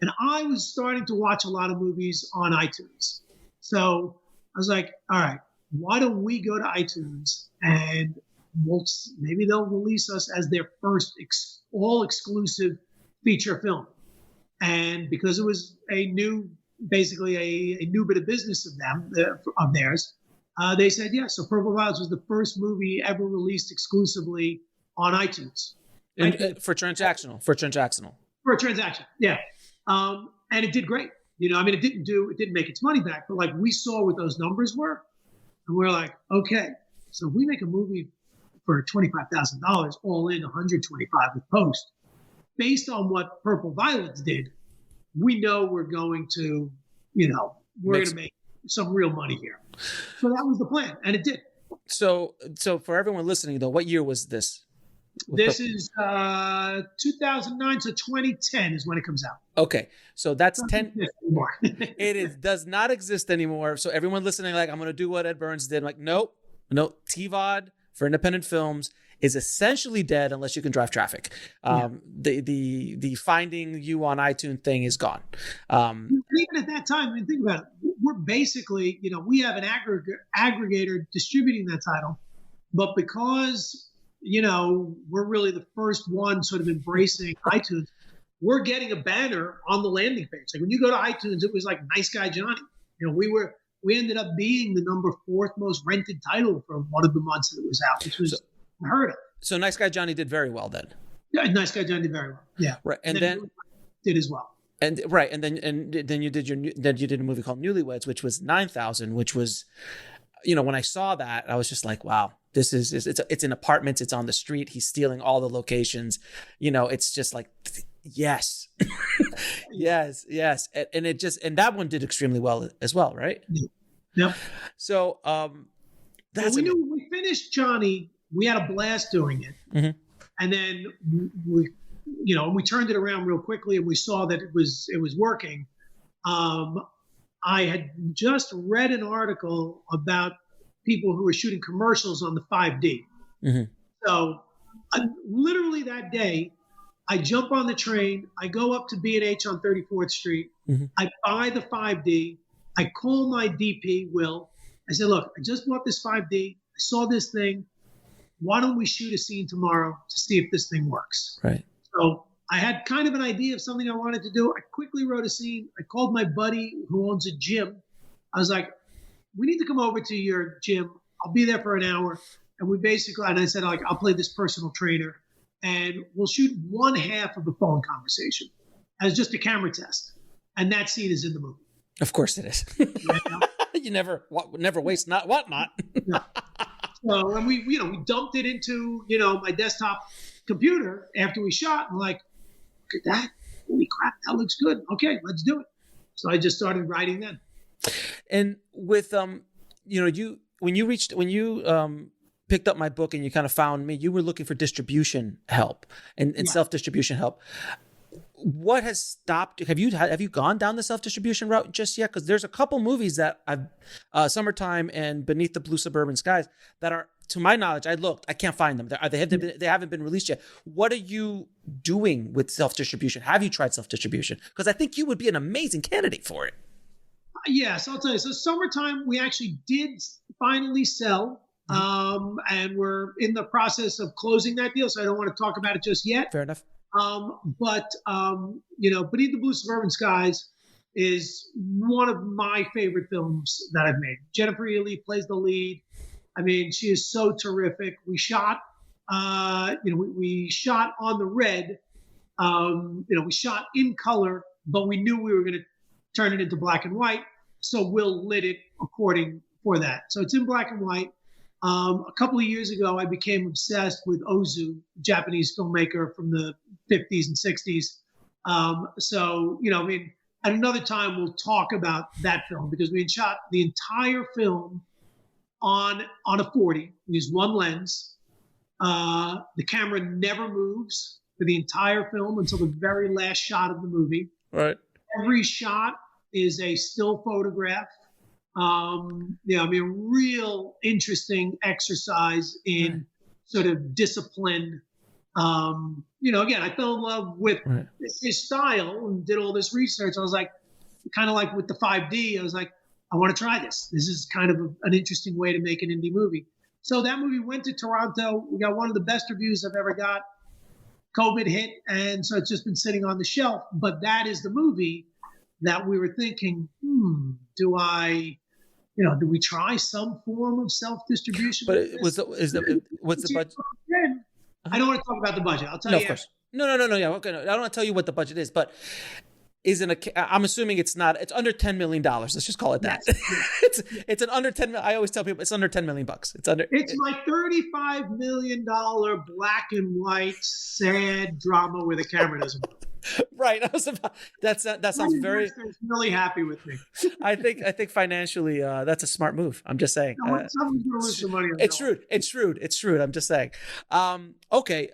And I was starting to watch a lot of movies on iTunes. So I was like, all right, why don't we go to iTunes and maybe they'll release us as their first all exclusive feature film. And because it was basically a new bit of business of theirs, they said yes. So Purple Violets was the first movie ever released exclusively on iTunes. For transactional. For a transaction, yeah. And it did great. It didn't make its money back, but like we saw what those numbers were, and we're like, okay, so if we make a movie for $25,000, all in $125 with post, based on what Purple Violets did, we know we're going to, going to make some real money here. So that was the plan, and it did. So for everyone listening, though, what year was this? This is 2009 to 2010 is when it comes out. Okay, so that's 10. It does not exist anymore. So everyone listening, like, I'm going to do what Ed Burns did. I'm like, nope. TVOD for independent films is essentially dead unless you can drive traffic. The finding you on iTunes thing is gone. Even at that time, think about it. We're basically, we have an aggregator distributing that title, but because we're really the first one sort of embracing iTunes, we're getting a banner on the landing page. Like when you go to iTunes, it was like Nice Guy Johnny. We ended up being the number 4th most rented title for one of the months that it was out, which was unheard of. So Nice Guy Johnny did very well then. Yeah, Nice Guy Johnny did very well. Yeah, right. And then did as well. And right, and then you did a movie called Newlyweds, which was $9,000, which was, when I saw that, I was just like, wow. This it's in apartments. It's on the street. He's stealing all the locations. It's just like, yes, yes. And that one did extremely well as well, right? Yep. So, we knew when we finished Johnny, we had a blast doing it. Mm-hmm. And then we turned it around real quickly and we saw that it was working. I had just read an article about people who were shooting commercials on the 5D. Mm-hmm. So literally that day, I jump on the train. I go up to B&H on 34th Street. Mm-hmm. I buy the 5D. I call my DP, Will. I said, look, I just bought this 5D. I saw this thing. Why don't we shoot a scene tomorrow to see if this thing works? Right. So I had kind of an idea of something I wanted to do. I quickly wrote a scene. I called my buddy who owns a gym. I was like, we need to come over to your gym. I'll be there for an hour. And I said, like, I'll play this personal trainer and we'll shoot one half of the phone conversation as just a camera test. And that scene is in the movie. Of course it is. You never waste whatnot. Yeah. So, and we dumped it into, my desktop computer after we shot. And we're like, look at that. holy crap, that looks good. Okay, let's do it. So I just started writing then. And with when you picked up my book and you kind of found me, you were looking for distribution help and self-distribution help. What has stopped? Have you gone down the self-distribution route just yet? Because there's a couple movies that I've Summertime and Beneath the Blue Suburban Skies that are, to my knowledge, I can't find them. They haven't been released yet. What are you doing with self-distribution? Have you tried self-distribution? Because I think you would be an amazing candidate for it. Yes, I'll tell you. So Summertime, we actually did finally sell. And we're in the process of closing that deal. So I don't want to talk about it just yet. Fair enough. But Beneath the Blue Suburban Skies is one of my favorite films that I've made. Jennifer Ely plays the lead. I mean, she is so terrific. We shot, we shot on the red. We shot in color, but we knew we were going to turn it into black and white. So Will lit it according for that. So it's in black and white. A couple of years ago, I became obsessed with Ozu, a Japanese filmmaker from the 50s and 60s. At another time, we'll talk about that film because we had shot the entire film on a 40. We used one lens. The camera never moves for the entire film until the very last shot of the movie. Right. Every shot is a still photograph. Real interesting exercise in sort of discipline. Again, I fell in love with his style and did all this research. I was like, kind of like with the 5D, I was like, I want to try this. This is kind of an interesting way to make an indie movie. So that movie went to Toronto. We got one of the best reviews I've ever got. COVID hit, and so it's just been sitting on the shelf. But that is the movie that we were thinking, do we try some form of self-distribution? But what's the budget? I don't want to talk about the budget. I'll tell you. No, of course. No. Yeah, okay. No, I don't want to tell you what the budget is, but I'm assuming it's under $10 million. Let's just call it that. Yes. It's an under 10. I always tell people it's under $10 million. It's my $35 million black and white sad drama where the camera doesn't move. Right. That sounds very. Really happy with me. I think financially, that's a smart move. I'm just saying. Someone's going to lose some money. It's shrewd. I'm just saying. Okay.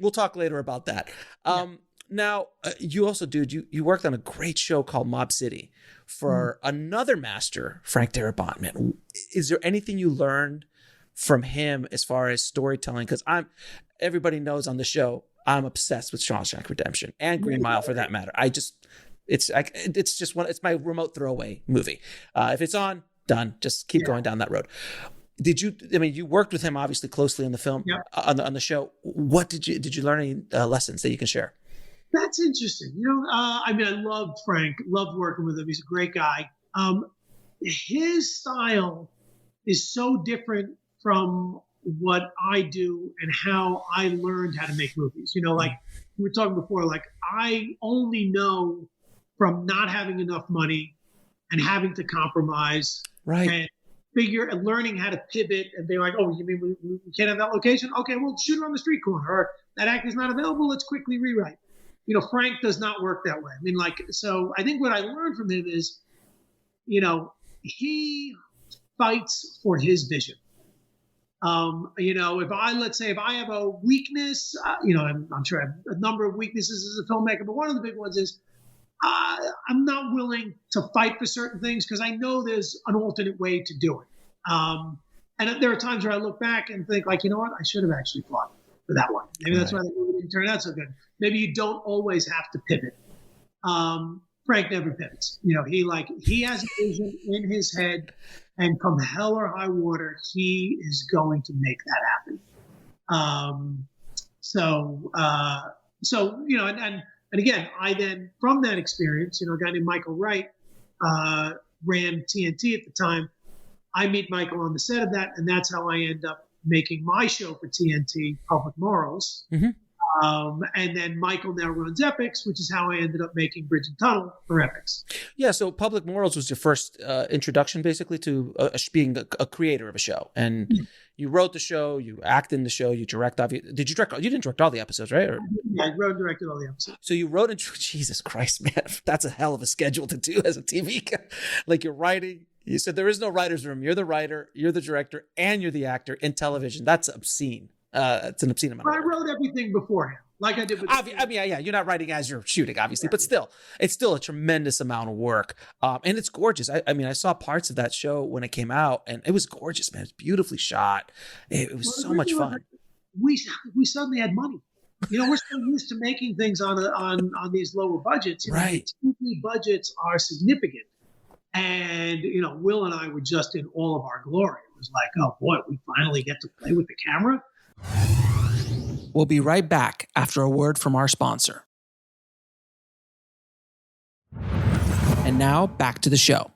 We'll talk later about that. Now, you also, dude, you worked on a great show called Mob City for another master, Frank Darabont. Man, is there anything you learned from him as far as storytelling? Because everybody knows on the show, I'm obsessed with Shawshank Redemption and Green Mile for that matter. It's my remote throwaway movie. If it's on, done. Just keep going down that road. You worked with him obviously closely in the film, on the show. What did you learn any lessons that you can share? That's interesting. I loved Frank, loved working with him. He's a great guy. His style is so different from what I do and how I learned how to make movies. Like we were talking before, like I only know from not having enough money and having to compromise and learning how to pivot and be like, oh, you mean we can't have that location? Okay, we'll shoot it on the street corner. Or that actor's not available, let's quickly rewrite. Frank does not work that way. So I think what I learned from him is, he fights for his vision. If I have a weakness, I'm sure I have a number of weaknesses as a filmmaker, but one of the big ones is I'm not willing to fight for certain things because I know there's an alternate way to do it. And there are times where I look back and think like, you know what, I should have actually fought for that one. Maybe that's why the movie didn't turn out so good. Maybe you don't always have to pivot. Frank never pivots. He has a vision in his head, and come hell or high water, he is going to make that happen. And again, I then, from that experience, a guy named Michael Wright ran TNT at the time. I meet Michael on the set of that, and that's how I end up making my show for TNT, Public Morals. And then Michael now runs Epix, which is how I ended up making Bridge and Tunnel for Epix. Yeah, so Public Morals was your first introduction, basically, to being a creator of a show. And you wrote the show, you act in the show, you direct. Did you direct? You didn't direct all the episodes, right? Yeah, I wrote and directed all the episodes. So you wrote and Jesus Christ, man, that's a hell of a schedule to do as a TV guy. Like you're writing. You said there is no writer's room. You're the writer, you're the director, and you're the actor in television. That's obscene. It's an obscene amount. But I wrote everything beforehand, like I did with. Yeah, you're not writing as you're shooting, obviously, but still, it's still a tremendous amount of work, and it's gorgeous. I mean, I saw parts of that show when it came out, and it was gorgeous, man. It's beautifully shot. It was so much fun. We suddenly had money. You know, we're so used to making things on these lower budgets. You know, right? TV budgets are significant, and you know, Will and I were just in all of our glory. It was like, oh boy, we finally get to play with the camera. We'll be right back after a word from our sponsor. And now back to the show.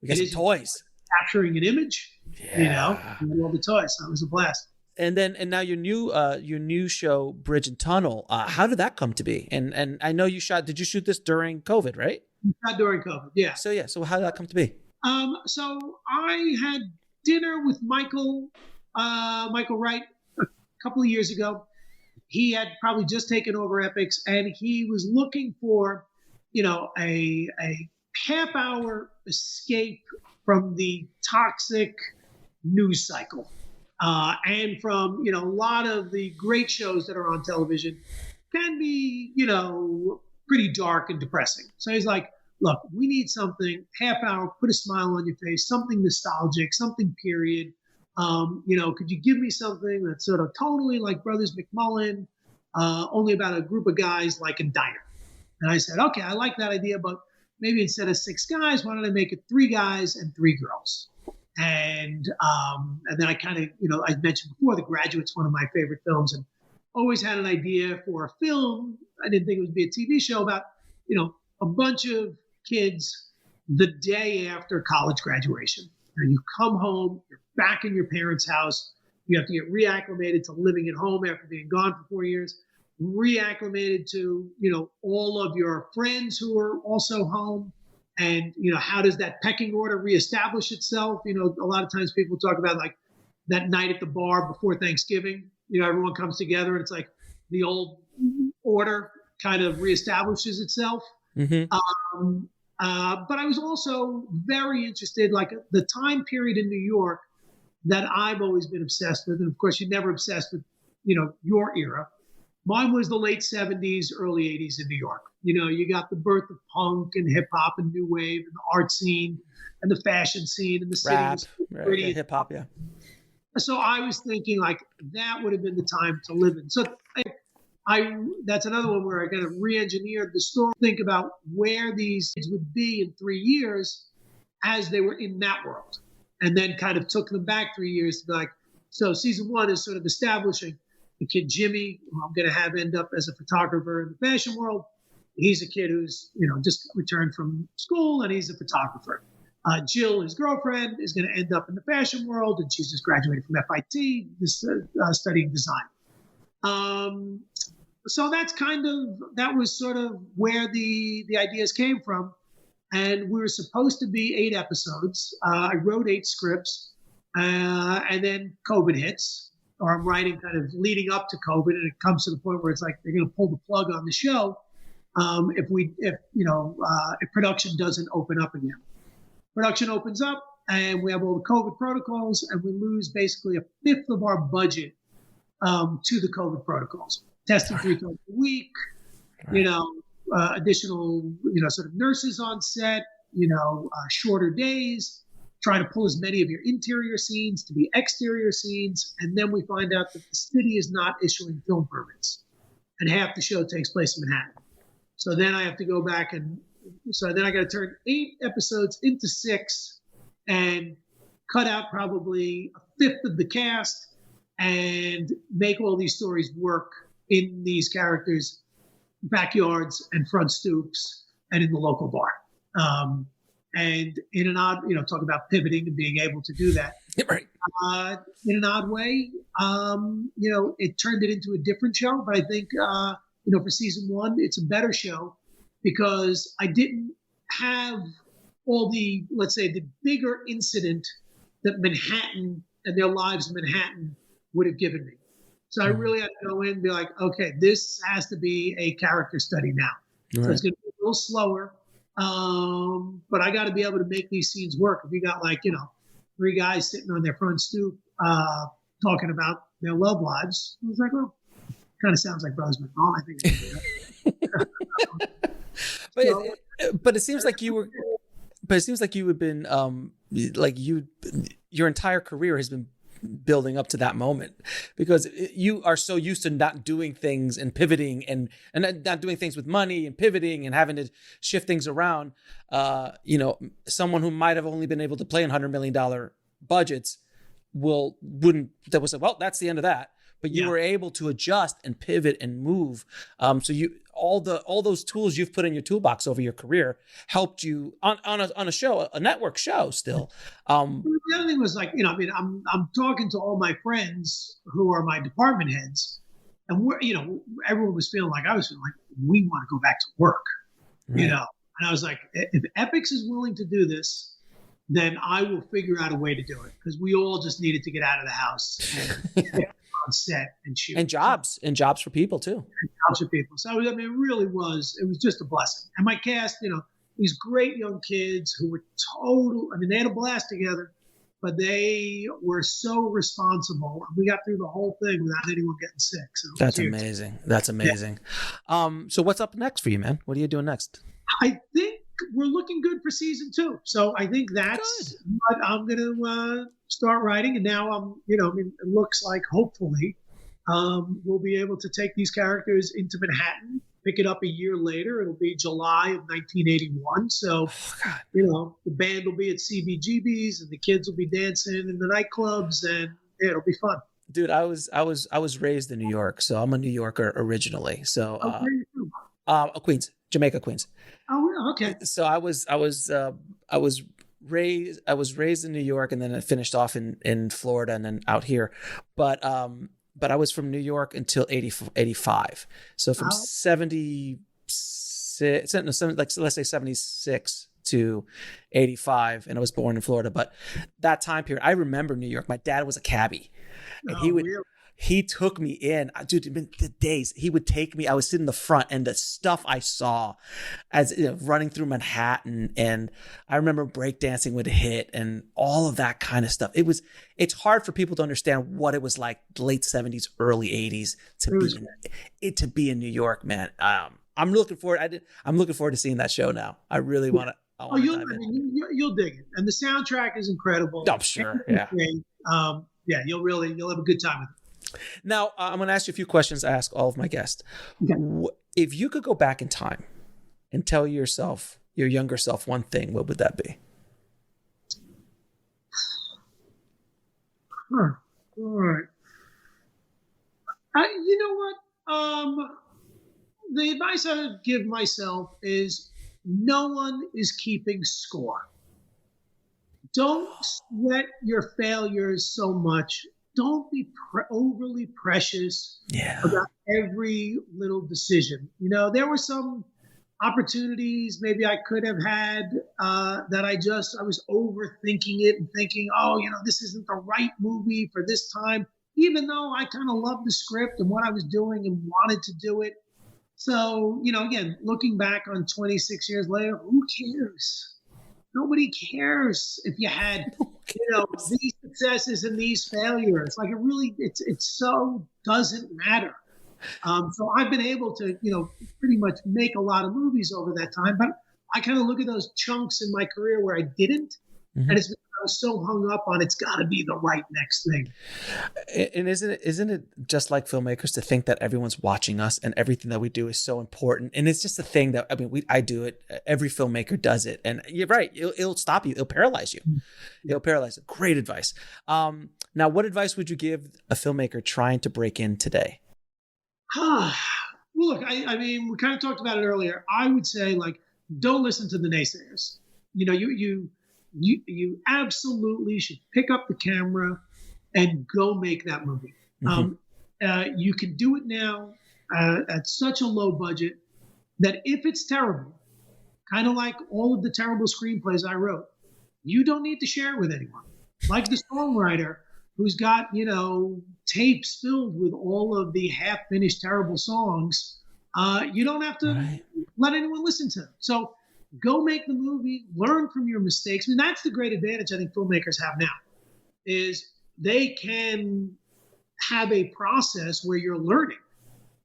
We got some toys. Capturing an image, you know, all the toys. So it was a blast. And now your new show, Bridge and Tunnel. How did that come to be? And I know you shot. Did you shoot this during COVID? Right? Not during COVID. Yeah. So how did that come to be? So I had dinner with Michael Wright a couple of years ago. He had probably just taken over Epix, and he was looking for, you know, a half-hour escape from the toxic news cycle, and from, you know, a lot of the great shows that are on television can be, you know, pretty dark and depressing. So he's like, look, we need something half hour, put a smile on your face, something nostalgic, something period. You know, could you give me something that's sort of totally like Brothers McMullen, only about a group of guys like a diner? And I said, okay, I like that idea, but maybe instead of 6 guys, why don't I make it 3 guys and 3 girls? And then I kind of, you know, I mentioned before, The Graduate's one of my favorite films, and always had an idea for a film. I didn't think it would be a TV show about, you know, a bunch of kids the day after college graduation. And you come home, you're back in your parents' house. You have to get reacclimated to living at home after being gone for 4 years, reacclimated to, you know, all of your friends who are also home. And, you know, how does that pecking order reestablish itself? You know, a lot of times people talk about like that night at the bar before Thanksgiving. You know, everyone comes together and it's like the old order kind of reestablishes itself. Mm-hmm. But I was also very interested, like the time period in New York that I've always been obsessed with. And of course, you're never obsessed with, you know, your era. Mine was the late 70s, early 80s in New York. You know, you got the birth of punk and hip hop and new wave and the art scene and the fashion scene and the rap, city. Hip hop, yeah. So I was thinking like that would have been the time to live in. So that's another one where I kind of re-engineered the story. Think about where these kids would be in 3 years as they were in that world. And then kind of took them back 3 years to be like, so season 1 is sort of establishing the kid Jimmy, who I'm going to have end up as a photographer in the fashion world. He's a kid who's, you know, just returned from school and he's a photographer. Jill, his girlfriend, is going to end up in the fashion world, and she's just graduated from FIT, studying design. So that was sort of where the ideas came from. And we were supposed to be 8 episodes. I wrote 8 scripts, and then COVID hits, or I'm writing kind of leading up to COVID, and it comes to the point where it's like they're going to pull the plug on the show if production doesn't open up again. Production opens up, and we have all the COVID protocols, and we lose basically 1/5 of our budget to the COVID protocols. Testing 3 times a week, you know, additional, you know, sort of nurses on set, you know, shorter days, trying to pull as many of your interior scenes to the exterior scenes. And then we find out that the city is not issuing film permits, and half the show takes place in Manhattan. So then I have to go back I got to turn 8 episodes into 6 and cut out probably 1/5 of the cast and make all these stories work in these characters' backyards and front stoops and in the local bar. And in an odd, you know, talk about pivoting and being able to do that. Right. in an odd way. It turned it into a different show, but I think, for season 1, it's a better show because I didn't have all the, let's say, the bigger incident that Manhattan and their lives in Manhattan would have given me. So I really had to go in and be like, okay, this has to be a character study now. Right. So it's going to be a little slower, but I got to be able to make these scenes work. If you got 3 guys sitting on their front stoop talking about their love lives, I was like, well, kind of sounds like Brothers McMullen. I think I can do that. But it seems like you were. But it seems like you have been, your entire career has been building up to that moment because you are so used to not doing things and pivoting and not doing things with money and pivoting and having to shift things around. Someone who might have only been able to play in $100 million budgets will say, well, that's the end of that. But you were able to adjust and pivot and move. So all those tools you've put in your toolbox over your career helped you on a show, a network show still. The other thing was I'm talking to all my friends who are my department heads, and everyone was feeling like I was feeling like we want to go back to work, And I was like, if Epix is willing to do this, then I will figure out a way to do it because we all just needed to get out of the house and on set and shoot. And jobs for people too. And jobs for people. So it really was. It was just a blessing. And my cast, these great young kids who were they had a blast together, but they were so responsible. We got through the whole thing without anyone getting sick. So that's amazing. That's amazing. Yeah. So what's up next for you, man? What are you doing next? I think we're looking good for season 2. So I think that's what I'm going to start writing. And now it looks like hopefully we'll be able to take these characters into Manhattan, pick it up a year later. It'll be July of 1981. So, the band will be at CBGB's and the kids will be dancing in the nightclubs and it'll be fun. Dude, I was raised in New York, so I'm a New Yorker originally. So, Queens, Jamaica, Queens. Oh, okay. So I was raised in New York, and then I finished off in Florida, and then out here. But I was from New York until 85. So from 76, let's say 76 to 85, and I was born in Florida. But that time period, I remember New York. My dad was a cabbie, and he took me in, dude. The days he would take me, I was sitting in the front, and the stuff I saw as running through Manhattan, and I remember breakdancing would hit, and all of that kind of stuff. It's hard for people to understand what it was like, late 70s, early 80s to be in New York, man. I'm looking forward. I'm looking forward to seeing that show now. I really want to. You'll dig it, and the soundtrack is incredible. I'm sure. Yeah. You'll have a good time with it. Now, I'm going to ask you a few questions I ask all of my guests. Okay. If you could go back in time and tell your younger self one thing, what would that be? All right. You know what? The advice I would give myself is no one is keeping score. Don't sweat your failures so much. Don't be overly precious about every little decision. There were some opportunities maybe I could have had that I was overthinking it and thinking, this isn't the right movie for this time, even though I kind of loved the script and what I was doing and wanted to do it. So, again, looking back on 26 years later, who cares? Nobody cares if you had, these successes and these failures. Like it so doesn't matter. So I've been able to, pretty much make a lot of movies over that time. But I kind of look at those chunks in my career where I didn't, and it's because I was so hung up on it's got to be the right next thing. And isn't it just like filmmakers to think that everyone's watching us and everything that we do is so important? And it's just a thing that I do it. Every filmmaker does it, and you're right. It'll stop you. It'll paralyze you. It'll paralyze you. Great advice. Now, what advice would you give a filmmaker trying to break in today? Well, look, I mean, we kind of talked about it earlier. I would say, don't listen to the naysayers. You absolutely should pick up the camera and go make that movie. You can do it now at such a low budget that if it's terrible, kind of like all of the terrible screenplays I wrote, you don't need to share it with anyone. Like the songwriter who's got, tapes filled with all of the half-finished terrible songs, you don't have to let anyone listen to them. So go make the movie, learn from your mistakes. I mean, that's the great advantage I think filmmakers have now, is they can have a process where you're learning,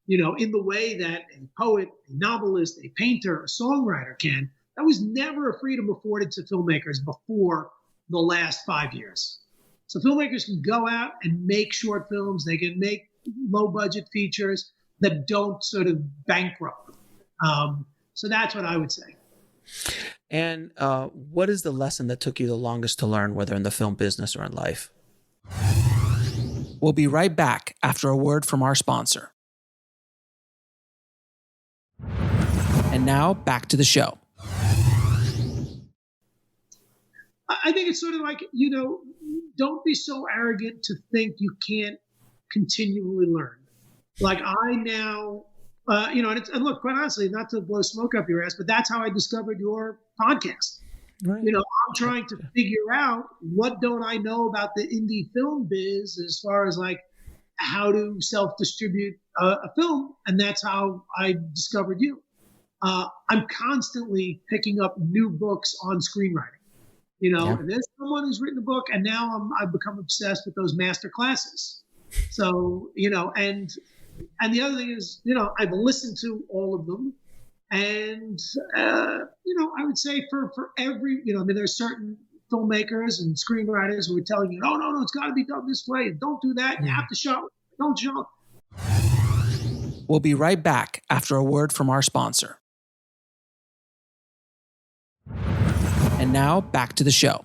in the way that a poet, a novelist, a painter, a songwriter can. That was never a freedom afforded to filmmakers before the last 5 years. So filmmakers can go out and make short films. They can make low budget features that don't sort of bankrupt them. So that's what I would say. And what is the lesson that took you the longest to learn, whether in the film business or in life? We'll be right back after a word from our sponsor. And now back to the show. I think it's sort of like, don't be so arrogant to think you can't continually learn. Like I now, and look, quite honestly, not to blow smoke up your ass, but that's how I discovered your podcast. Right. I'm trying to figure out what don't I know about the indie film biz as far as like how to self-distribute a film. And that's how I discovered you. I'm constantly picking up new books on screenwriting. And there's someone who's written a book, and now I've become obsessed with those master classes. So, and the other thing is, I've listened to all of them. And, I would say for every, there's certain filmmakers and screenwriters who are telling you, no, it's got to be done this way. Don't do that. You have to show. Don't show. We'll be right back after a word from our sponsor. And now back to the show.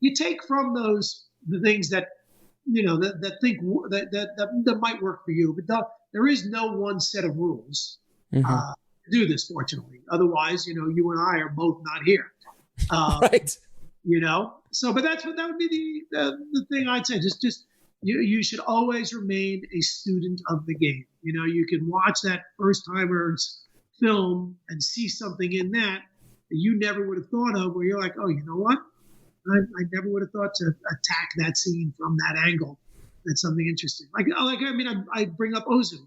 You take from those the things that that might work for you, but there is no one set of rules to do this. Fortunately, otherwise, you and I are both not here. Right. So, but that would be the thing I'd say. Just you should always remain a student of the game. You can watch that first timer's film and see something in that you never would have thought of, where you're like, oh, you know what? I never would have thought to attack that scene from that angle. That's something interesting. I bring up Ozu,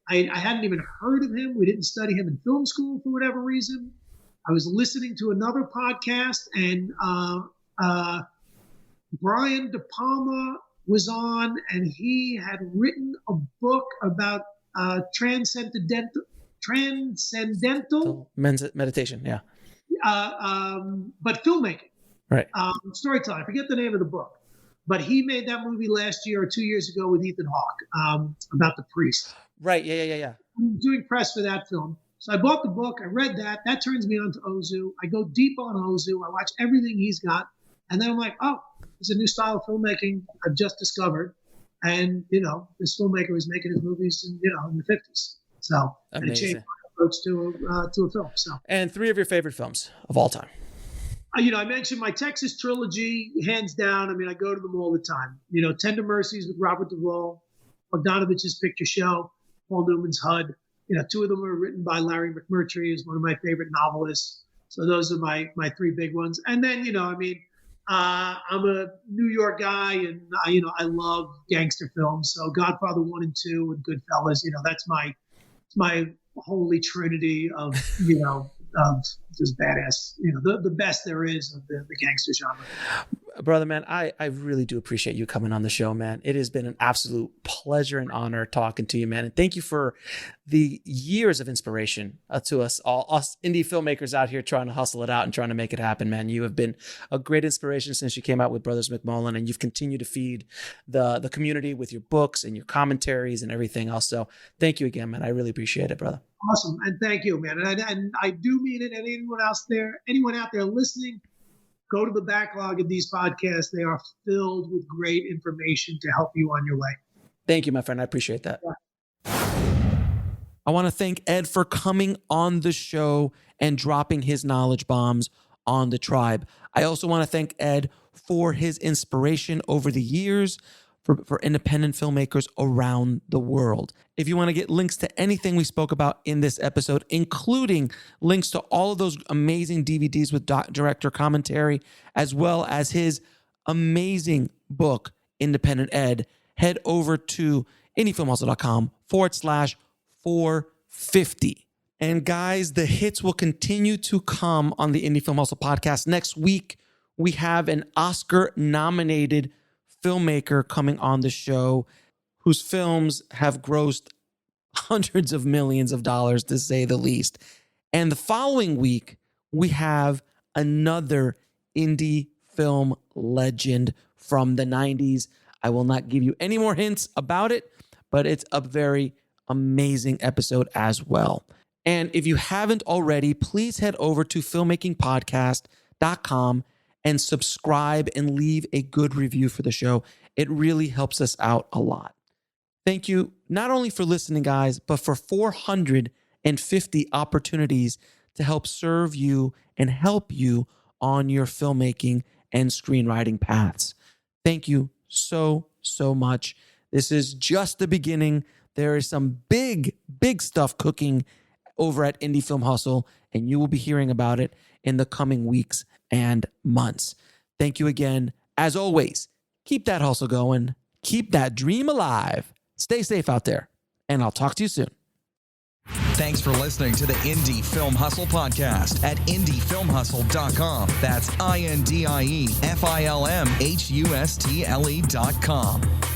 I hadn't even heard of him. We didn't study him in film school for whatever reason. I was listening to another podcast, and Brian De Palma was on, and he had written a book about transcendental meditation. Yeah. But filmmaking, right? Storytelling. I forget the name of the book, but he made that movie last year or 2 years ago with Ethan Hawke about the priest. Right. Yeah. I'm doing press for that film, so I bought the book. I read that. That turns me on to Ozu. I go deep on Ozu. I watch everything he's got, and then I'm like, oh, there's a new style of filmmaking I've just discovered, and this filmmaker was making his movies in the 50s. So and it changed my approach to a film. So, and 3 of your favorite films of all time. I mentioned my Texas trilogy, hands down. I mean, I go to them all the time. Tender Mercies with Robert Duvall, Bogdanovich's Picture Show, Paul Newman's HUD. 2 of them were written by Larry McMurtry, who's one of my favorite novelists. So those are my 3 big ones. And then, I'm a New York guy, and I love gangster films. So Godfather 1 and 2 and Goodfellas. That's my holy trinity of of just badass, the best there is of the gangster genre. Brother, man, I really do appreciate you coming on the show, man. It has been an absolute pleasure and honor talking to you, man. And thank you for the years of inspiration to us indie filmmakers out here trying to hustle it out and trying to make it happen, man. You have been a great inspiration since you came out with Brothers McMullen, and you've continued to feed the community with your books and your commentaries and everything else. So thank you again, man. I really appreciate it, brother. Awesome. And thank you, man. And I do mean it. And anyone out there listening, go to the backlog of these podcasts. They are filled with great information to help you on your way. Thank you, my friend. I appreciate that. I want to thank Ed for coming on the show and dropping his knowledge bombs on the tribe. I also want to thank Ed for his inspiration over the years for independent filmmakers around the world. If you want to get links to anything we spoke about in this episode, including links to all of those amazing DVDs with director commentary, as well as his amazing book, Independent Ed, head over to indiefilmhustle.com/450. And guys, the hits will continue to come on the Indie Film Hustle podcast. Next week, we have an Oscar-nominated filmmaker coming on the show whose films have grossed hundreds of millions of dollars, to say the least. And the following week, we have another indie film legend from the 90s. I will not give you any more hints about it, but it's a very amazing episode as well. And if you haven't already, please head over to filmmakingpodcast.com and subscribe and leave a good review for the show. It really helps us out a lot. Thank you not only for listening, guys, but for 450 opportunities to help serve you and help you on your filmmaking and screenwriting paths. Thank you so much. This is just the beginning. There is some big stuff cooking over at Indie Film Hustle, and you will be hearing about it in the coming weeks and months. Thank you again. As always, keep that hustle going. Keep that dream alive. Stay safe out there, and I'll talk to you soon. Thanks for listening to the Indie Film Hustle podcast at indiefilmhustle.com. That's INDIEFILMHUSTLE.com.